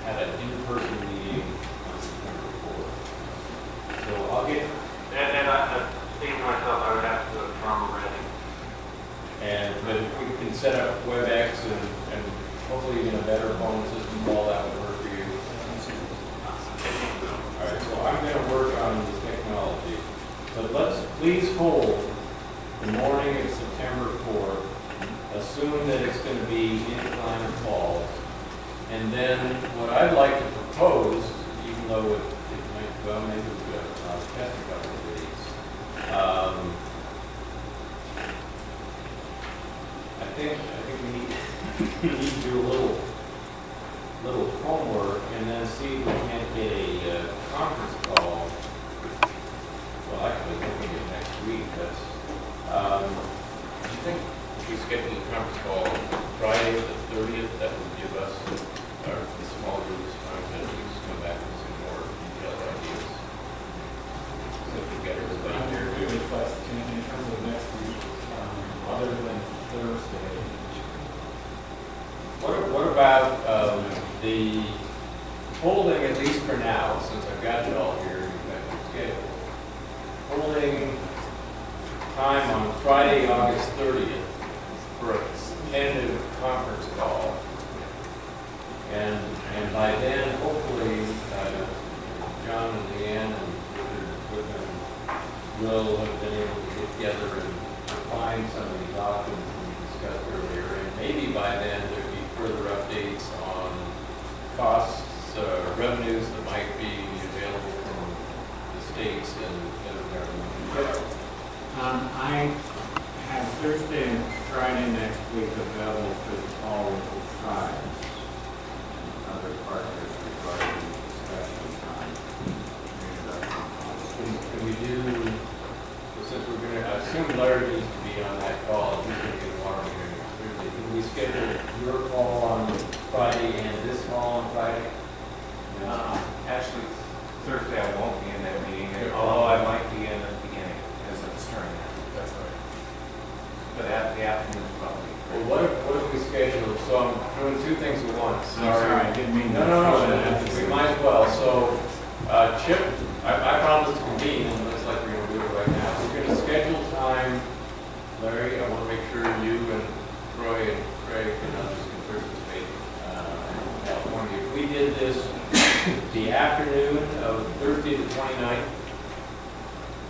had an in-person meeting on September 4th? So I'll get, And I, speaking for myself, I would have to go to Trauma Ready. but if we can set up WebEx and hopefully even a better phone system, all that would work for you. All right, so I'm going to work on the technology. But let's please hold the morning of September 4th. Assume that it's going to be in Klamath Falls. And then what I'd like to propose, even though it might, well, maybe I'll test a couple of these. I think we need to do a little homework and then see if we can't get a conference call. Well, actually, looking at next week, that's, do you think if we schedule a conference call Friday the 30th, that would give us, the small groups, time to at least come back with some more detailed ideas? So if we get everybody here, Any request in terms of next week, other than Thursday? What about the holding, at least for now, since I've got you all here, you've got your schedule, holding time on Friday, August 30th for a tentative conference call. And by then, hopefully, John and Leanne and Richard Whitman will have been able to get together and refine some of these options we discussed earlier. And maybe by then, there'd be further updates on costs, revenues that might be available from the states and federal government. I have Thursday and Friday next week available for the call with the tribes and other partners regarding discussion time. Can we do, since we're going to assume Larry needs to be on that call, he's going to get a water meeting on Thursday, can we schedule your call on Friday and this call on Friday? Actually, Thursday I won't be in that meeting, although I might be in the beginning as a starting. That's right. But at the afternoon probably. Well, what if we schedule, so I'm doing two things at once. I'm sorry, I didn't mean to. No, we might as well. So, Chip, I promised to convene, and it looks like we're going to do it right now. We're going to schedule time. Larry, I want to make sure you and Troy and Craig and others can participate in California. If we did this the afternoon of Thursday the 29th,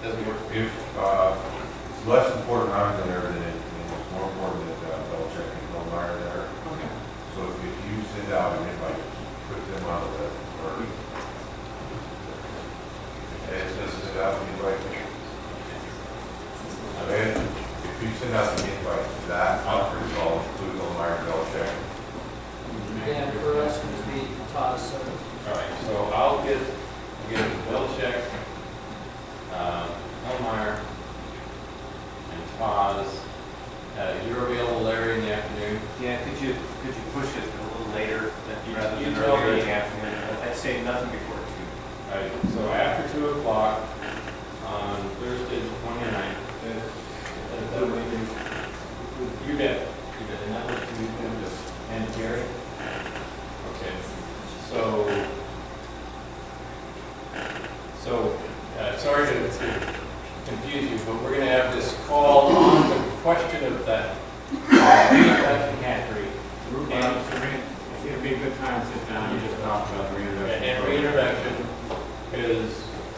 doesn't work for you? It's less important I'm there than it, it's more important that Belichick and Bellmeyer there. Okay. So if you send out an invite, put them on the, or, it says send out an invite. And if you send out the invite to that conference, I'll include Bellmeyer and Belichick. And for us, it would be Todd, so. All right, so I'll get Belichick, Elmeyer, and Paz. You're available, Larry, in the afternoon? Yeah, could you push it a little later rather You than tell early in me. the afternoon? I'd say nothing before 2. All right, so after 2 o'clock on Thursday the 29th. You bet. And that works for you, Tim, and Gary? Okay. So, sorry to confuse you, but we're going to have this call on the question of that reintroduction hatchery. It'd be a good time to sit down and just talk about reintroduction. And reintroduction, because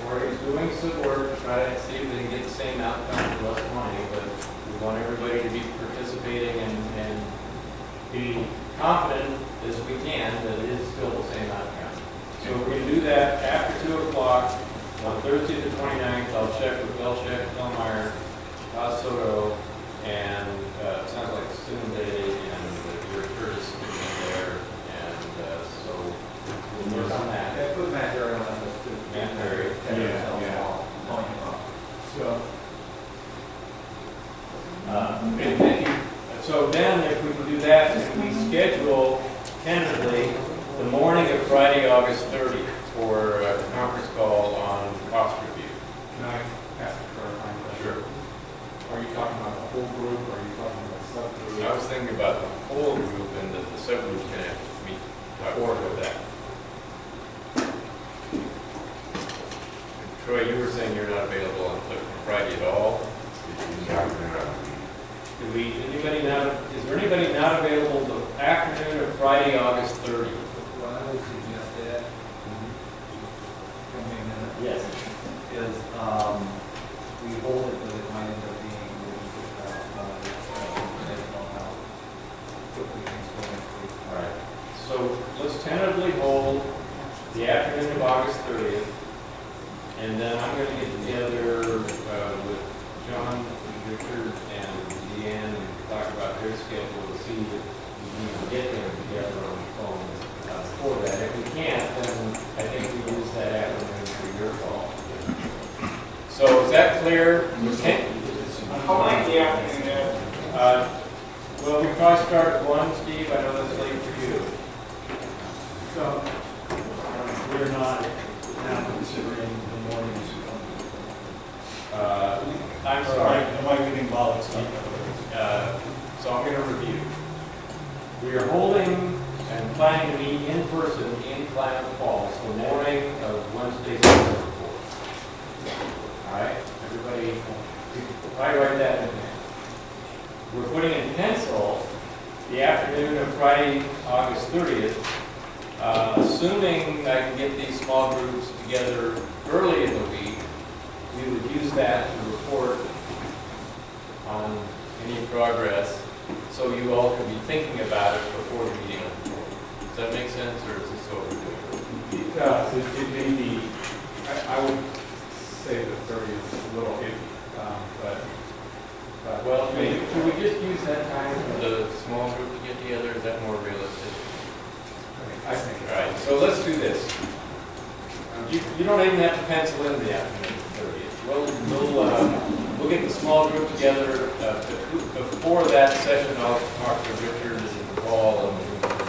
we're doing some work to try to see if we can get the same outcome for less money, but we want everybody to be participating and be confident as we can that it is still the same outcome. So we're going to do that after 2 o'clock on Thursday the 29th. I'll check with Belichick, Elmeyer, Soto, and it sounds like Sunday and your Curtis is going to be there. And so we'll work on that. Yeah, put Matt Derry on that list too. Matt Derry. Yeah. So, okay, thank you. So then, if we can do that, if we schedule tentatively the morning of Friday, August 30th for a conference call on cost review. Can I ask a clarifying question? Sure. Are you talking about the whole group, or are you talking about subgroup? I was thinking about the whole group and that the subgroup's going to have to meet forward with that. Troy, you were saying you're not available on Friday at all. Is there anybody not available the afternoon of Friday, August 30th? Well, I would suggest that. Yes. Is, we hold it, but it might end up being really pushed out, how quickly things go next week. All right. So let's tentatively hold the afternoon of August 30th. And then I'm going to get together with John, Richard, and Deanne and talk about their schedule to see if we need to get them together on the phone before that. If we can't, then I think we use that afternoon for your call. So is that clear? How late in the afternoon, Ed? Well, we probably start at 1, Steve. I know that's late for you. So, we're not now considering the mornings. I'm sorry. Am I getting involved? So I'm going to review. We are holding and planning to meet in person in Klamath Falls the morning of Wednesday, September 4th. All right, everybody, I write that in there. We're putting in pencil the afternoon of Friday, August 30th, assuming I can get these small groups together early in the week. We would use that to report on any progress so you all can be thinking about it before the meeting on the 4th. Does that make sense, or is this overdoing it? It does, it may be, I would say the 30th is a little iffy, but Well, maybe, can we just use that time for the small group to get together? Is that more realistic? I think. All right, so let's do this. You don't even have to pencil in the afternoon, 30th. We'll get the small group together. Before that session, I'll talk to Richard and Paul and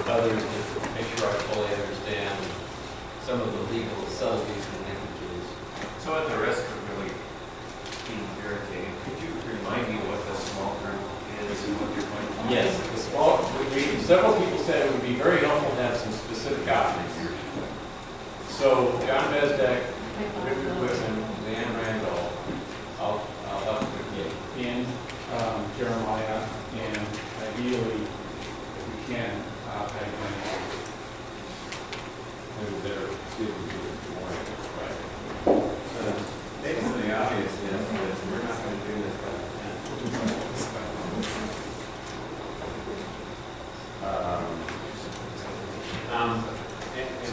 others to make sure I fully understand some of the legal subtleties and languages. So at the risk of really being irritating, could you remind me what the small group is and what you're going to do? Yes, the small, several people said it would be very helpful to have some specific options. So John Bezdek, Richard Whitman, Leanne Randall, I'll help with you. And Jeremiah, and ideally, if we can, Patty Blank. Maybe better student do it morning, right? Basically, obvious is that we're not going to do this by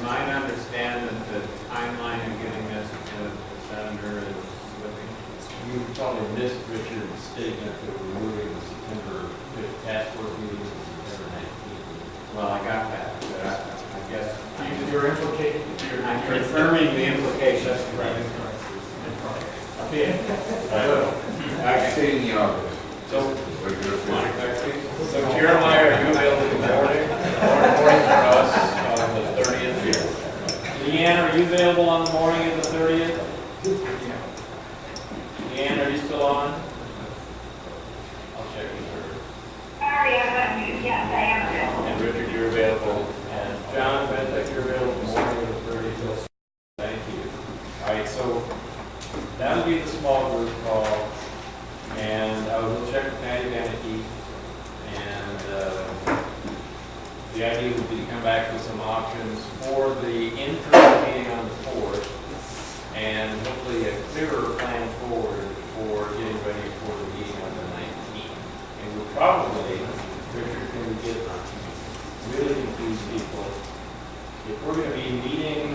Am I to understand that the timeline of getting this to the senator is slipping? You probably missed Richard's statement that we're moving the September 5th task force meeting to September 19th. Well, I got that, but I guess You're implicating, I'm confirming the implications. Okay. I've seen the obvious. So Jeremiah, are you available in the morning? Morning for us on the 30th. Leanne, are you available on the morning of the 30th? Leanne, are you still on? I'll check with her. Sorry, I'm not, yes, I am available. And Richard, you're available. And John, Bezdek, you're available morning of the 30th. Thank you. All right, so that'll be the small group call. And I will check with Patty Vanity. And the idea would be to come back with some options for the in-person meeting on the 4th. And hopefully a clearer plan forward for getting ready for the meeting on the 19th. And we'll probably, Richard, can we get really confused people? If we're going to be meeting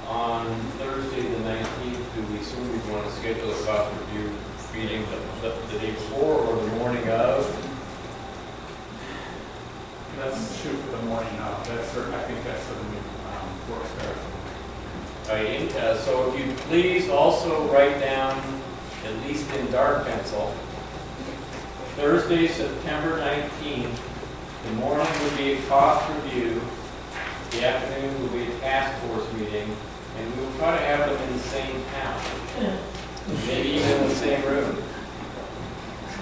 on Thursday the 19th, do we assume we want to schedule a cost review meeting the day before or the morning of? Let's shoot for the morning of. I think that's certainly works better. So if you please also write down, at least in dark pencil, Thursday, September 19th, the morning will be a cost review, the afternoon will be a task force meeting, and we will try to have them in the same town, maybe even in the same room.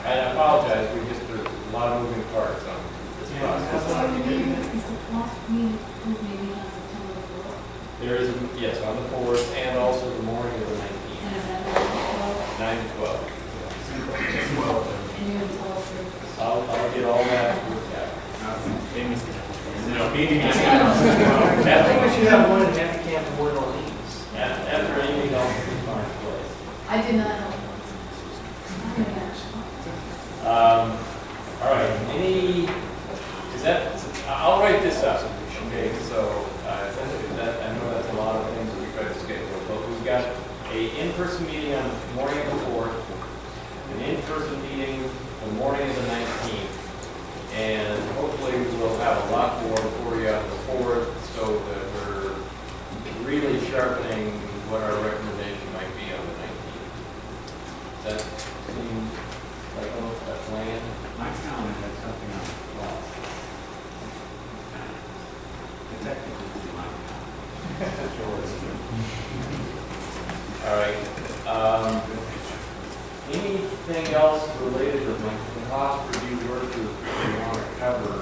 I apologize, there's a lot of moving parts on this process. There is, yes, on the 4th, and also the morning of the 19th. 9 to 12. I'll get all that worked out. No, meeting is I think we should have one in Happy Camp and one on Eames. after anything else we find place. I did not know. All right, I'll write this up, okay, so, I know that's a lot of things that we try to schedule, but we've got a in-person meeting on the morning of the 4th, an in-person meeting the morning of the 19th, and hopefully we'll have a lot more for you on the 4th, so that we're really sharpening what our recommendation might be on the 19th. Does that seem like a plan? My calendar had something on the 12th. Technically, it's my All right. Anything else related to the cost review work that we want to cover?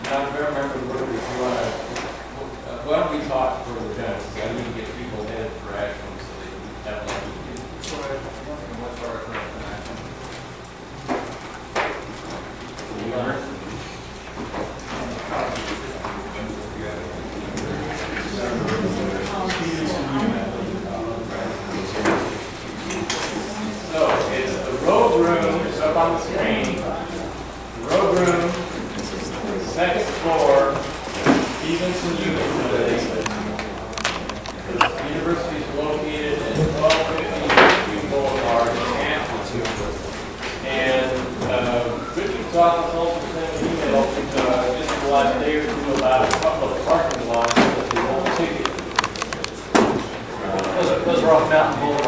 Now, if I remember the word, if you want to, why don't we talk further down? I need to get people headed for action so they can have like. Rainey. Road room, second floor, Stevenson Youth Building. The university is located at 1250 Boulevard in Ashland. And Richard's office also sent an email just the last day or two about a couple of parking lots that they won't ticket. Those are off Mountain Boulevard.